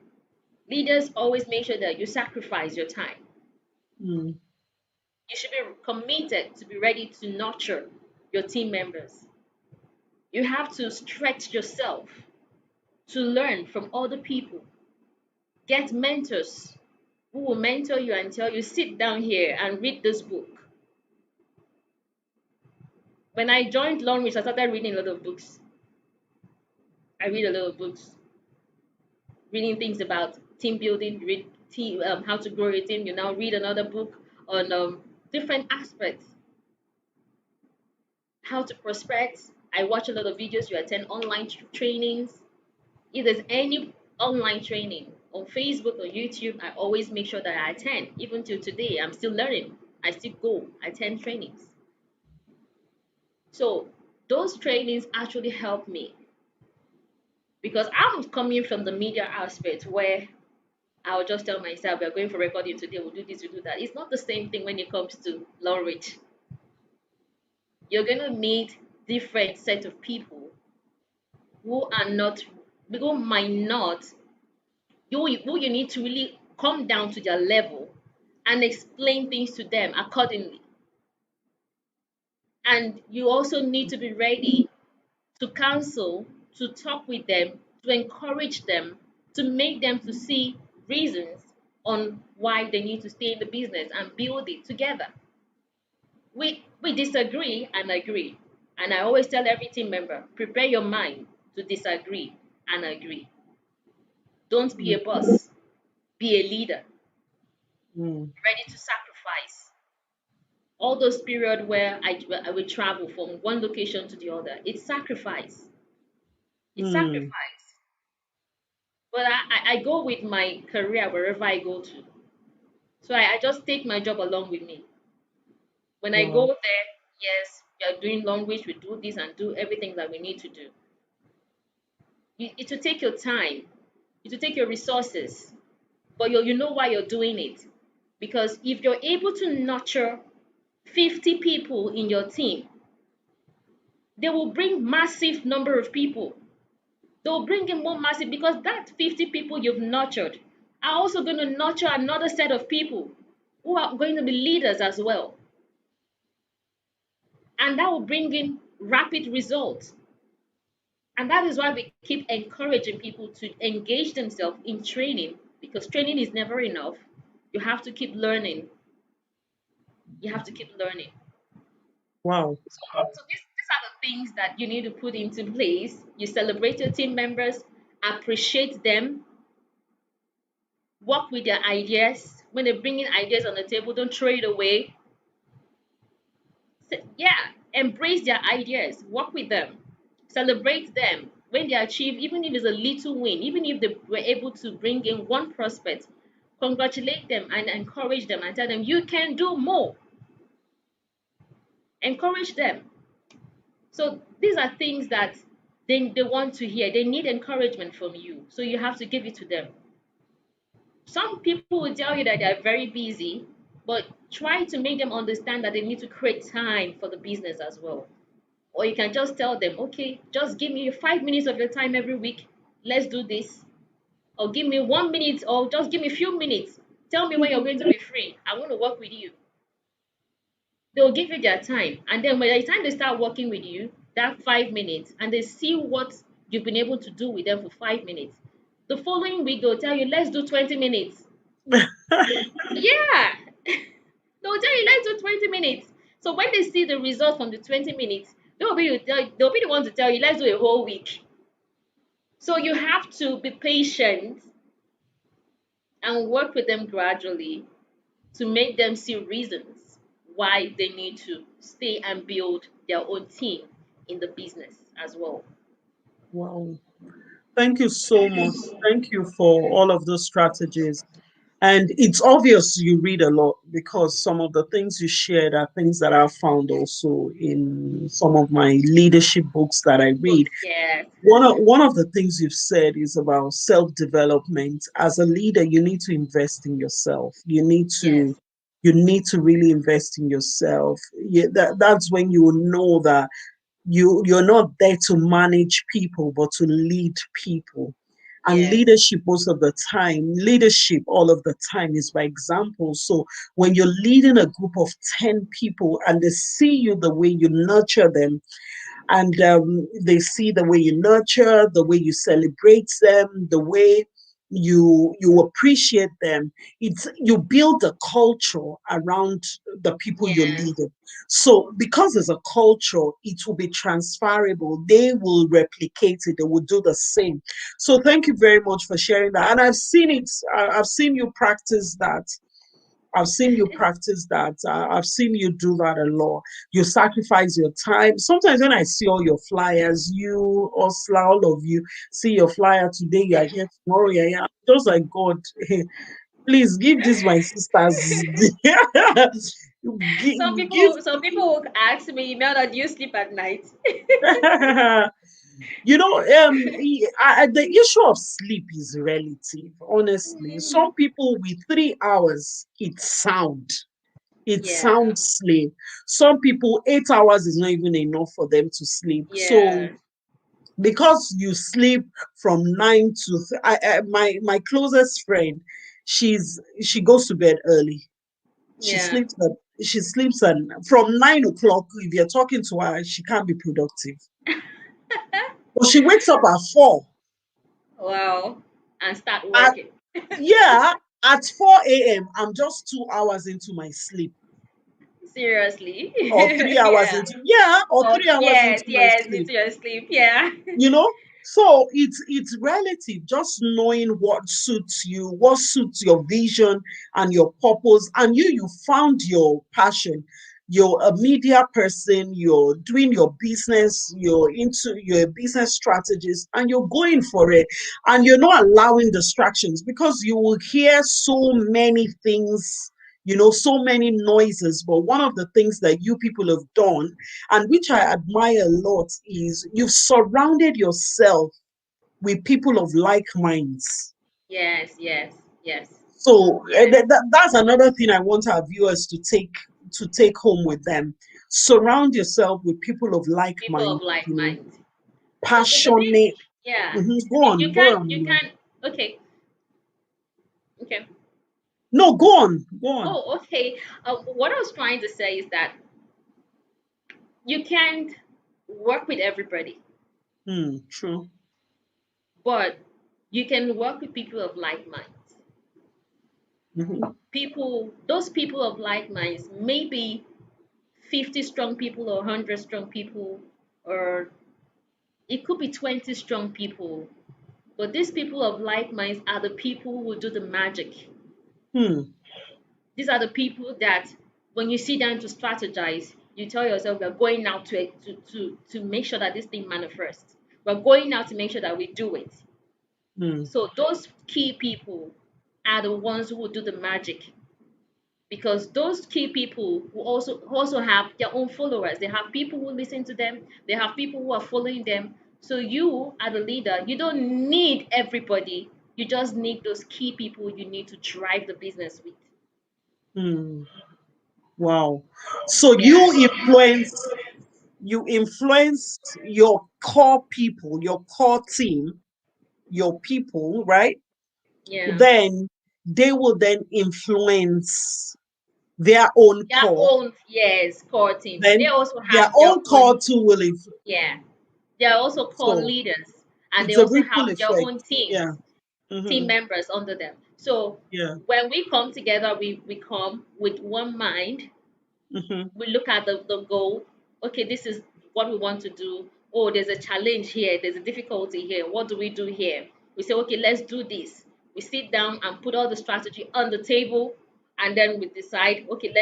Leaders always make sure that you sacrifice your time. Hmm. You should be committed to be ready to nurture your team members. You have to stretch yourself to learn from other people. Get mentors who will mentor you and tell you, sit down here and read this book. When I joined Longrich, I started reading a lot of books. I read a lot of books, reading things about team building, read team, how to grow a team. You now read another book on different aspects, how to prospect. I watch a lot of videos. You attend online trainings. If there's any online training on Facebook or YouTube, I always make sure that I attend. Even till today, I'm still learning. I still go, I attend trainings. So those trainings actually help me because I'm coming from the media aspect where I'll just tell myself we're going for recording today, we'll do this, we'll do that. It's not the same thing when it comes to Longrich. You're gonna meet different set of people who are not who might not who you need to really come down to their level and explain things to them accordingly. And you also need to be ready to counsel, to talk with them, to encourage them, to make them to see reasons on why they need to stay in the business and build it together. We disagree and agree. And I always tell every team member, prepare your mind to disagree and agree. Don't be Hmm. a boss, be a leader, Hmm. ready to sacrifice. All those periods where I would travel from one location to the other, it's sacrifice. It's Hmm. sacrifice. But I go with my career wherever I go to. So I just take my job along with me. When I go Wow. there, yes, we are doing language, we do this and do everything that we need to do. It will take your time, it will take your resources, but you know why you're doing it. Because if you're able to nurture 50 people in your team, they will bring massive number of people. They'll bring in more massive because that 50 people you've nurtured are also going to nurture another set of people who are going to be leaders as well. And that will bring in rapid results. And that is why we keep encouraging people to engage themselves in training because training is never enough. You have to keep learning. You have to keep learning. Wow. So these are the things that you need to put into place. You celebrate your team members, appreciate them, work with their ideas. When they bring in ideas on the table, don't throw it away. Yeah, embrace their ideas, work with them, celebrate them when they achieve, even if it's a little win, even if they were able to bring in one prospect, congratulate them and encourage them and tell them you can do more. Encourage them. So these are things that they want to hear. They need encouragement from you. So you have to give it to them. Some people will tell you that they're very busy, but try to make them understand that they need to create time for the business as well. Or you can just tell them, okay, just give me 5 minutes of your time every week. Let's do this. Or give me 1 minute, or just give me a few minutes. Tell me when you're going to be free. I want to work with you. They'll give you their time. And then by the time they start working with you, that 5 minutes, and they see what you've been able to do with them for 5 minutes, The following week, they'll tell you, let's do 20 minutes. Yeah. They'll tell you, let's do 20 minutes. So when they see the result from the 20 minutes, they'll be the one to tell you, let's do a whole week. So you have to be patient and work with them gradually to make them see reasons why they need to stay and build their own team in the business as well. Wow. Thank you so much. Thank you for all of those strategies. And it's obvious you read a lot because some of the things you shared are things that I've found also in some of my leadership books that I read. Books, yes. One of the things you've said is about self-development. As a leader, you need to invest in yourself. Yes. You need to really invest in yourself. That's when you will know that you're not there to manage people but to lead people. And Yes. leadership all of the time is by example. So when you're leading a group of 10 people and they see you the way you nurture them, and they see the way you nurture, the way you celebrate them, the way you appreciate them. It's you build a culture around the people you're Yes. leading. So because there's a culture, it will be transferable. They will replicate it. They will do the same. So thank you very much for sharing that. And I've seen it. I've seen you practice that. I've seen you practice that. I've seen you do that a lot. You sacrifice your time. Sometimes when I see all your flyers, you, Osla, all of you, see your flyer today, you are here tomorrow, you're here. I'm just like, God, please give this my sisters. Give. Some people will ask me, Imelda, do you sleep at night? The issue of sleep is relative, honestly. Mm, Some people with 3 hours, it yeah. sounds sleep. Some people, 8 hours is not even enough for them to sleep. So Yeah. because you sleep from 9 to my closest friend, she goes to bed early. She Yeah. sleeps at she sleeps at from 9 o'clock. If you're talking to her, she can't be productive. But she wakes up at 4. Wow. And start At working. Yeah, at 4 a.m. I'm just 2 hours into my sleep. Seriously. Or 3 hours Yeah. into yeah, or Oh, 3 hours yes, into my yes, sleep. into your sleep. Yeah. you know so it's relative, just knowing what suits your vision and your purpose, and you found your passion. You're a media person, you're doing your business, you're a business strategist, and you're going for it, and you're not allowing distractions, because you will hear so many things, so many noises. But one of the things that you people have done, and which I admire a lot, is you've surrounded yourself with people of like minds. Yes, yes, yes, So yes. that's another thing I want our viewers to take home with them. Surround yourself with people of like People mind, of like mind. The thing, passionate. yeah. Go You on, go can, on. you can, okay, okay. No, go on, go on. Oh, okay. What I was trying to say is that you can't work with everybody, True. but you can work with people of like minds. Hmm. Those people of like minds, maybe 50 strong people or 100 strong people, or it could be 20 strong people. But these people of like minds are the people who will do the magic. Hmm. These are the people that when you sit down to strategize, you tell yourself, we're going out to make sure that this thing manifests. We're going out to make sure that we do it. Hmm. So those key people are the ones who will do the magic, because those key people who also have their own followers. They have people who listen to them. They have people who are following them. So you, as a leader, you don't need everybody. You just need those key people you need to drive the business with. Hmm. Wow. So Yeah, you influence your core people, your core team, your people, right? yeah. Then they will then influence their own Their core. own, yes, core team. They Then also their have their own core own, too will influence. yeah. They are also core So leaders, and they it's a also ripple have their effect. own teams. Yeah. team Mm-hmm. members under them. So Yeah. when we come together, we come with one mind. Mm-hmm. We look at the goal. Okay, this is what we want to do. Oh, there's a challenge here, there's a difficulty here. What do we do here? We say, okay, let's do this. We sit down and put all the strategy on the table, and then we decide, okay,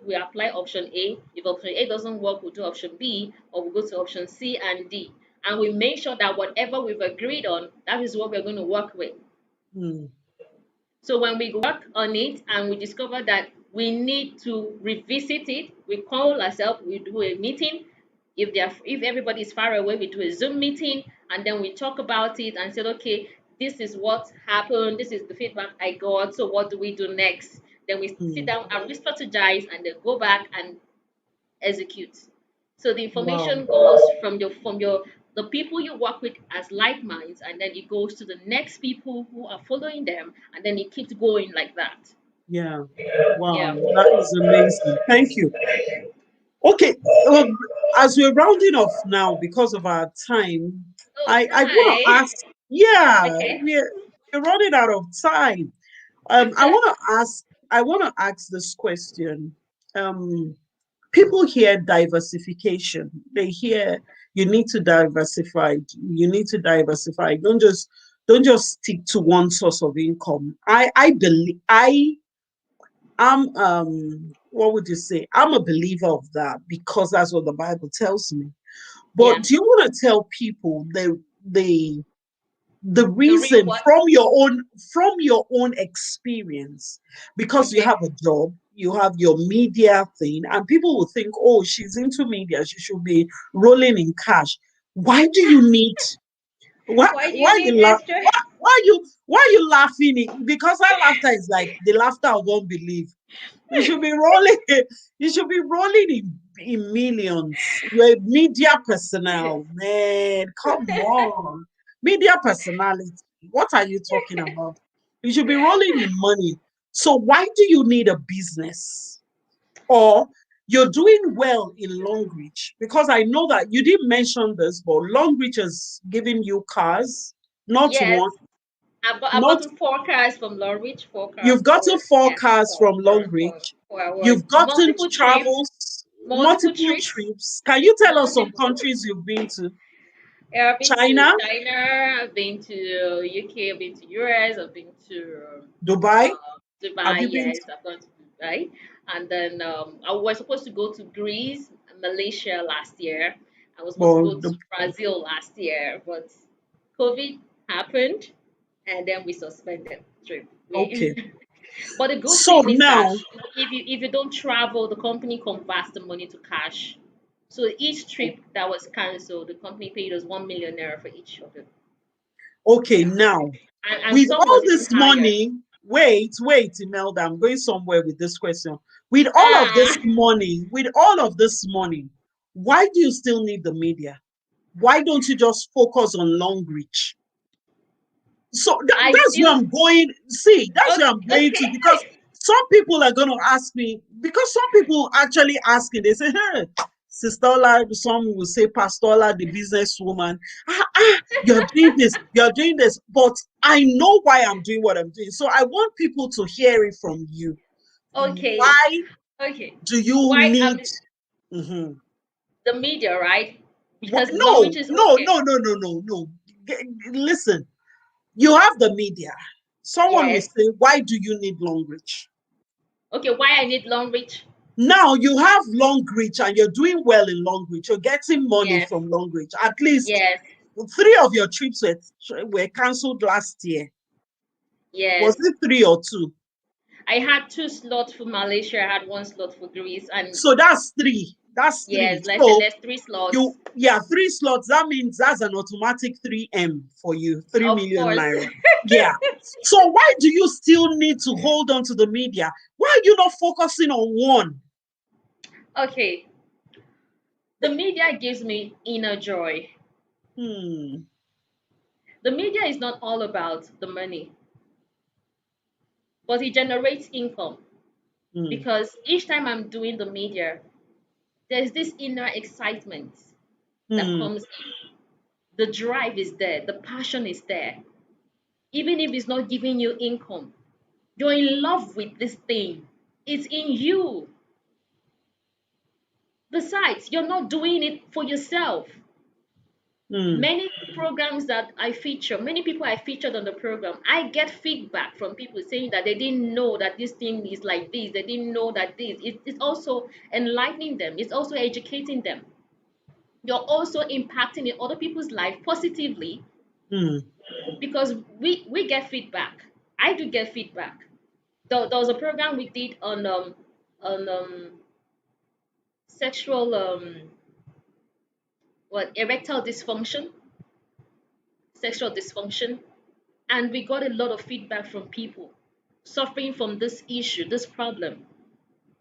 we apply option A. If option A doesn't work, we'll do option B, or we'll go to option C and D. And we make sure that whatever we've agreed on, that is what we're going to work with. Mm. So when we work on it and we discover that we need to revisit it, we call ourselves, we do a meeting. If everybody is far away, we do a Zoom meeting, and then we talk about it and say, okay, this is what happened, this is the feedback I got, so what do we do next? Then we sit Mm. down and we strategize and then go back and execute. So the Wow. information goes from your the people you work with as like minds, and then it goes to the next people who are following them, and then it keeps going like that. Yeah. Yeah. Wow. That is amazing. Thank you. Okay. As we're rounding off now because of our time, Oh, I want to hi. ask. Yeah, Okay. we're running out of time. I want to ask this question. Um, People hear diversification. They hear you need to diversify. You need to diversify. Don't just stick to one source of income. I believe I am what would you say? I'm a believer of that because that's what the Bible tells me. But Yeah. do you want to tell people the the The real reason what? from your own experience, because you Okay. have a job, you have your media thing, and people will think, oh, she's into media, she should be rolling in cash. Why do you need Why do you why need you laugh extra? why you laughing? Because that laughter is like the laughter of unbelief. You should be rolling. You should be rolling in millions. You're a media personnel, man. Come on, media personality. What are you talking about? You should be rolling in money. So why do you need a business? Or you're doing well in Longrich, because I know that you didn't mention this, but Longrich is giving you cars, not Yes. one, I've not gotten 4 cars from Longrich, 4 cars you've gotten for, four yeah, cars from for Longrich. for awards. You've gotten Multiple trips. travels, Multiple multiple trips. trips. Can you tell us some Multiple. countries you've been to? Yeah, I've been to China, China, I've been to UK, I've been to US, I've been to Dubai. Have Dubai. you been Yes, to? I've gone to Dubai, and then I was supposed to go to Greece, Malaysia last year. I was supposed to Well, go to Brazil last year, but COVID happened, and then we suspended the trip. okay. But the good So thing is that now, if you don't travel, the company converts the money to cash. So each trip that was cancelled, the company paid us 1 million naira for each of it. okay, Yeah, now and with some all was even this higher. money, wait, Imelda, I'm going somewhere with this question. With all of Ah, this money, why do you still need the media? Why don't you just focus on long reach? So I that's where still I'm going. See, that's where okay. I'm going to, Okay. because some people are going to ask me, because some people actually asking, they say, hey, Sister Ola, some will say, Pastor Ola, the businesswoman, you're doing this, but I know why I'm doing what I'm doing. So I want people to hear it from you. Okay. Why Okay. do you Why need? Mhm. the media, right? Because No, Norwich is no, okay. no, no, no, no, no. Listen, you have the media. Someone will Yes. say, why do you need long reach? Okay. Why I need long reach? Now you have long reach and you're doing well in long reach. You're getting money Yes. from long reach. At least Yes. three of your trips were cancelled last year. Was Yes. it three or two? I had 2 slots for Malaysia. I had 1 slot for Greece, and So that's three. That's three. yes, let's say So there's 3 slots. you, yeah, 3 slots. That means that's an automatic 3M for you, 3 Of million course. naira. Yeah. So why do you still need to hold on to the media? Why are you not focusing on one? Okay. The media gives me inner joy. Hmm. The media is not all about the money, but it generates income Hmm. because each time I'm doing the media, there's this inner excitement that Hmm. comes in. The drive is there, the passion is there. even if it's not giving you income. You're in love with this thing. It's in you. Besides, you're not doing it for yourself. Mm. Many programs that I feature, many people I featured on the program, I get feedback from people saying that they didn't know that this thing is like this. They didn't know that it's also enlightening them. It's also educating them. You're also impacting in other people's life positively Mm. because we get feedback. I do get feedback. There was a program we did on sexual what erectile dysfunction, sexual dysfunction, and we got a lot of feedback from people suffering from this issue, this problem.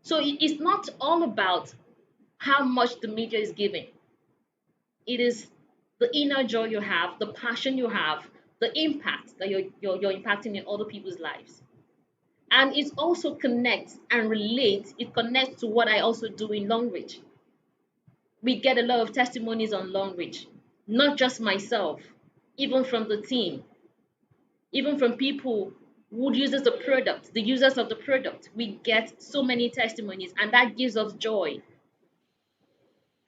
So it's not all about how much the media is giving. It is the inner joy you have, the passion you have, the impact that you're impacting in other people's lives. And it also connects and relates, it connects to what I also do in Longrich. We get a lot of testimonies on Longrich, not just myself, even from the team, even from people who uses the product, the users of the product. We get so many testimonies, and that gives us joy.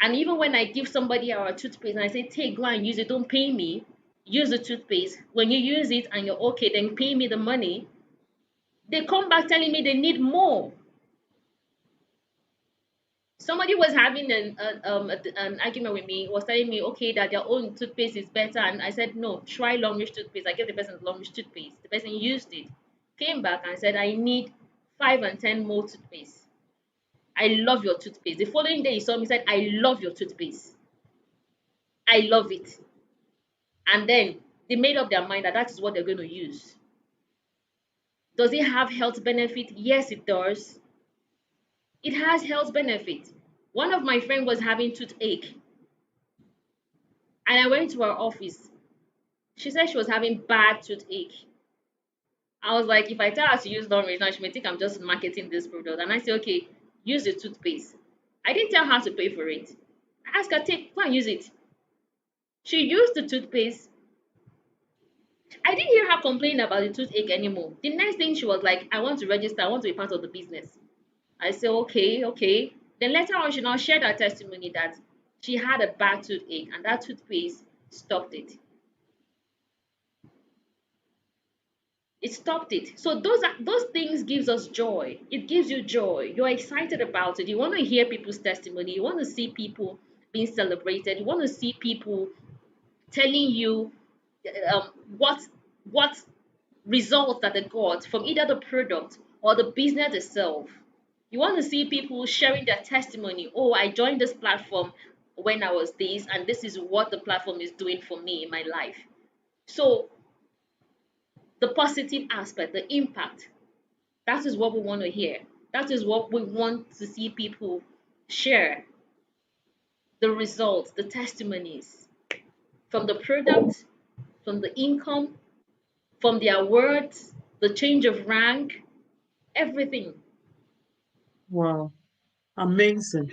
And even when I give somebody our toothpaste and I say, take, go and use it, don't pay me, use the toothpaste. When you use it and you're okay, then pay me the money. They come back telling me they need more. Somebody was having an argument with me, was telling me, okay, that their own toothpaste is better. And I said, no, try Longrich toothpaste. I gave the person Longrich toothpaste. The person used it, came back and said, I need 5 and 10 more toothpaste. I love your toothpaste. The following day, he saw me, said, I love your toothpaste. I love it. And then they made up their mind that that is what they're going to use. Does it have health benefit? Yes, it does. It has health benefit. One of my friends was having toothache, and I went to her office. She said she was having bad toothache. I was like, if I tell her to use Longrich now, she may think I'm just marketing this product. And I said, okay, use the toothpaste. I didn't tell her to pay for it. I asked her, take, go and use it. She used the toothpaste. I didn't hear her complain about the toothache anymore. The next thing she was like, I want to register, I want to be part of the business. I said, okay, okay. Then later on, she now shared her testimony that she had a bad toothache and that toothpaste stopped it. It stopped it. So those things gives us joy. It gives you joy. You're excited about it. You want to hear people's testimony. You want to see people being celebrated. You want to see people telling you um, what what results that they got from either the product or the business itself. You want to see people sharing their testimony. Oh, I joined this platform when I was this, and this is what the platform is doing for me in my life. So the positive aspect, the impact, that is what we want to hear. That is what we want to see people share. The results, the testimonies from the product, from the income, from the awards, the change of rank, everything. Wow. Amazing.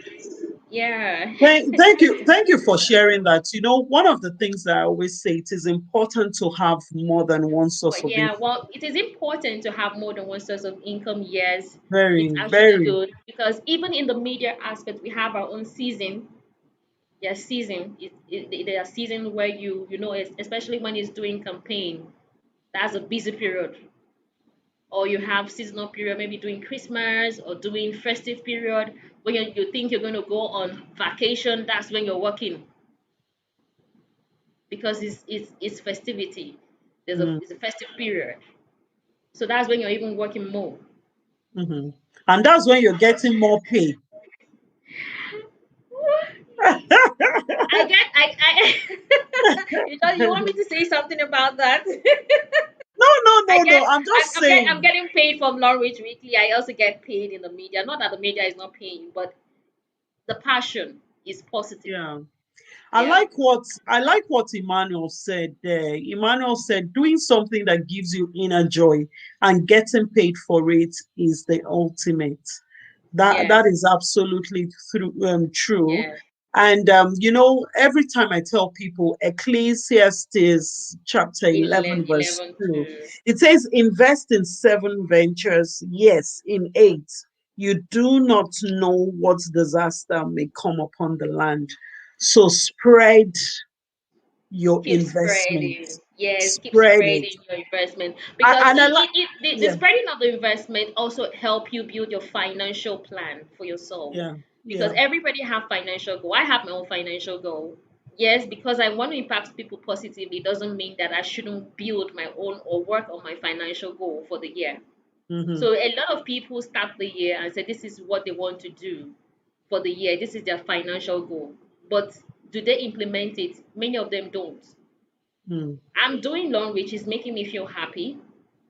Yeah. Thank you for sharing that. You know, one of the things that I always say, it is important to have more than one source of Yeah, income. well, it is important to have more than one source of income. Yes, it's Very, actually very. good because even in the media aspect, we have our own season. Yeah, season. There are seasons where you know, especially when it's doing campaign, that's a busy period. Or you have seasonal period, maybe doing Christmas or doing festive period when you think you're going to go on vacation. That's when you're working because it's festivity. Mm, It's a festive period, so that's when you're even working more. mhm. And that's when you're getting more pay. You want me to say something about that? No, no, no, no. I'm just I'm saying. getting paid from Longrich Weekly. I also get paid in the media. Not that the media is not paying, but the passion is positive. Yeah. Yeah. I like what Emmanuel said there. Emmanuel said doing something that gives you inner joy and getting paid for it is the ultimate. That Yes. is absolutely true. Yes. And, every time I tell people Ecclesiastes chapter 11, verse 11, 2, 2. it says, invest in 7 ventures, yes, in 8. You do not know what disaster may come upon the land. So spread your Keep investment. spreading. Yes, keep Spread it. spreading your investment because And I like, the yeah, spreading of the investment also help you build your financial plan for yourself. yeah, Because yeah. everybody have financial goal. I have my own financial goal. Yes, because I want to impact people positively doesn't mean that I shouldn't build my own or work on my financial goal for the year. Mm-hmm, So a lot of people start the year and say this is what they want to do for the year. This is their financial goal. But do they implement it? Many of them don't. mm, I'm doing long, which is making me feel happy.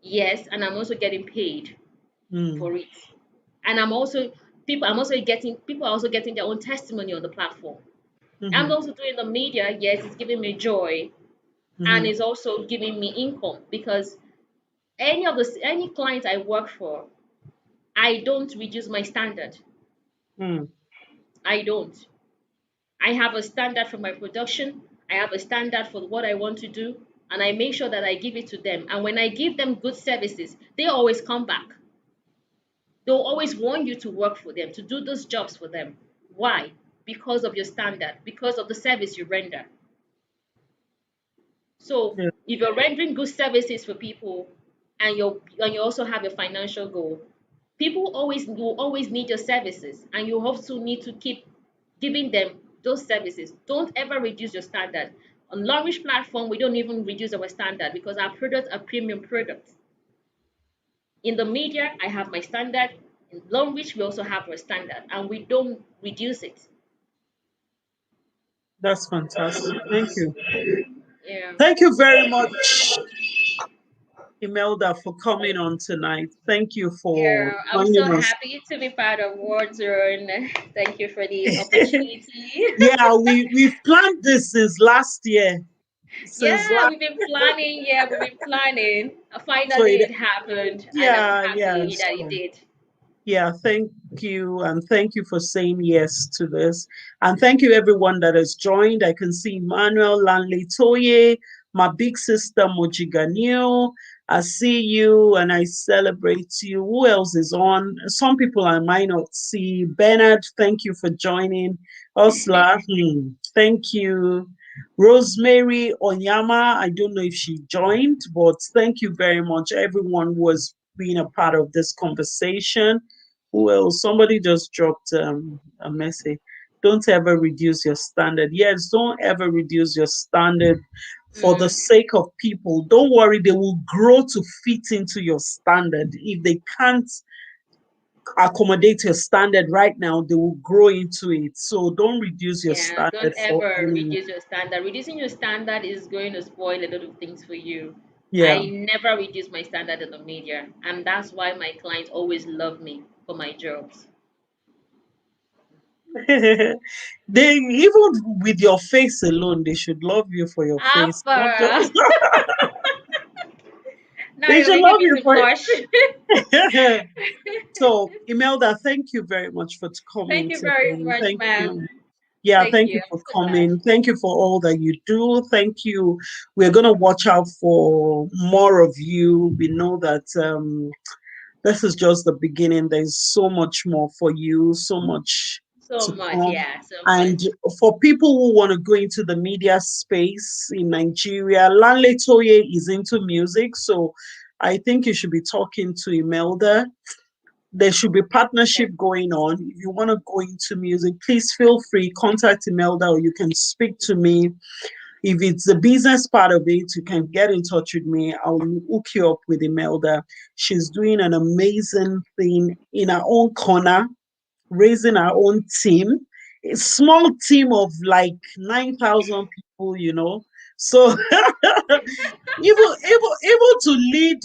Yes, and I'm also getting paid mm, for it. And I'm also getting people are also getting their own testimony on the platform. I'm mm-hmm, also doing the media. Yes, it's giving me joy and mm-hmm, it's also giving me income because any client I work for, I don't reduce my standard. mm. I don't. I have a standard for my production. I have a standard for what I want to do, and I make sure that I give it to them. And when I give them good services, they always come back. They'll always want you to work for them, to do those jobs for them. Why? Because of your standard, because of the service you render. So Yeah, if you're rendering good services for people and you also have a financial goal, people always will always need your services and you also need to keep giving them those services. Don't ever reduce your standard. On Longrich platform, we don't even reduce our standard because our products are premium products. In the media, I have my standard. In Longrich, we also have our standard and we don't reduce it. that's fantastic. Thank you. Yeah. Thank you very much, Imelda, for coming on tonight. Thank you for Yeah, I'm so joining us. happy to be part of Wordzone. Thank you for the opportunity. Yeah, we've planned this since last year. Since Yeah, last, we've been planning. Yeah, we've been planning. so Finally, it, it happened, and I'm yeah. happy that it So did. yeah, thank you, and thank you for saying yes to this, and thank you everyone that has joined. I can see Emmanuel Toye, my big sister Mojiganil. I see you and I celebrate you. Who else is on? Some people I might not see. Bernard, thank you for joining. Osla, thank you. Rosemary Onyama, I don't know if she joined, but thank you very much. Everyone who has been a part of this conversation. Who else? Somebody just dropped a message. Don't ever reduce your standard. Yes, don't ever reduce your standard for the Mm, sake of people. Don't worry, they will grow to fit into your standard. If they can't accommodate your standard right now, they will grow into it. So don't reduce your yeah, don't standard for ever anyone. reduce your standard. Reducing your standard is going to spoil a lot of things for you. Yeah. I never reduce my standard in the media, and that's why my clients always love me for my jobs. They even with your face alone, they should love you for your face. Not Alpha. just Now they you're should making love me you to for blush. So, Imelda, thank you very much for Thank coming you very today. much, Thank ma'am. you. Yeah, Thank thank you. you I'm for so glad. coming. Thank you for all that you do. Thank you. We're going to watch out for more of you. We know that this is just the beginning. There's so much more for you, so much So to much, come. yeah, so And much. for people who want to go into the media space in Nigeria, Lanle Toye is into music. So I think you should be talking to Imelda. There should be Okay. partnership going on. If you want to go into music, please feel free, contact Imelda, or you can speak to me. If it's the business part of it, you can get in touch with me. I'll hook you up with Imelda. She's doing an amazing thing in her own corner, raising our own team, a small team of like 9,000 people. So able to lead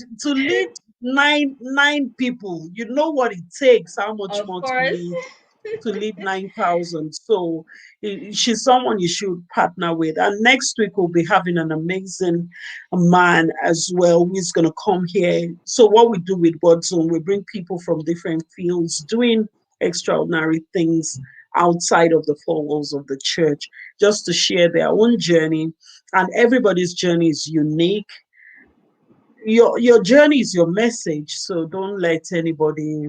nine people. You know what it takes, how much Of more course. to lead 9,000. So she's someone you should partner with. And next week we'll be having an amazing man as well who's going to come here. So what we do with Wordzone, we bring people from different fields doing extraordinary things outside of the four walls of the church, just to share their own journey. And everybody's journey is unique. Your journey is your message, so don't let anybody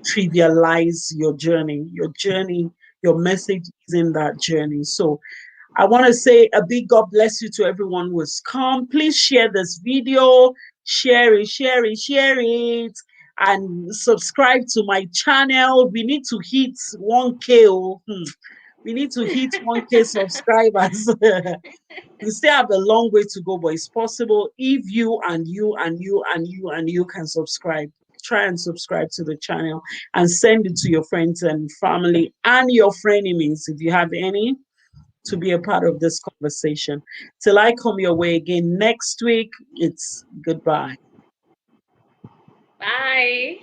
trivialize your journey. Your journey, your message is in that journey. So I want to say a big God bless you to everyone who has come. Please share this video, share it, share it, share it, and subscribe to my channel. We need to hit 1K. We need to hit 1K subscribers. We still have a long way to go, but it's possible if you and you and you and you and you can subscribe. Try and subscribe to the channel and send it to your friends and family and your frenemies if you have any, to be a part of this conversation. Till I come your way again next week, it's goodbye. Bye.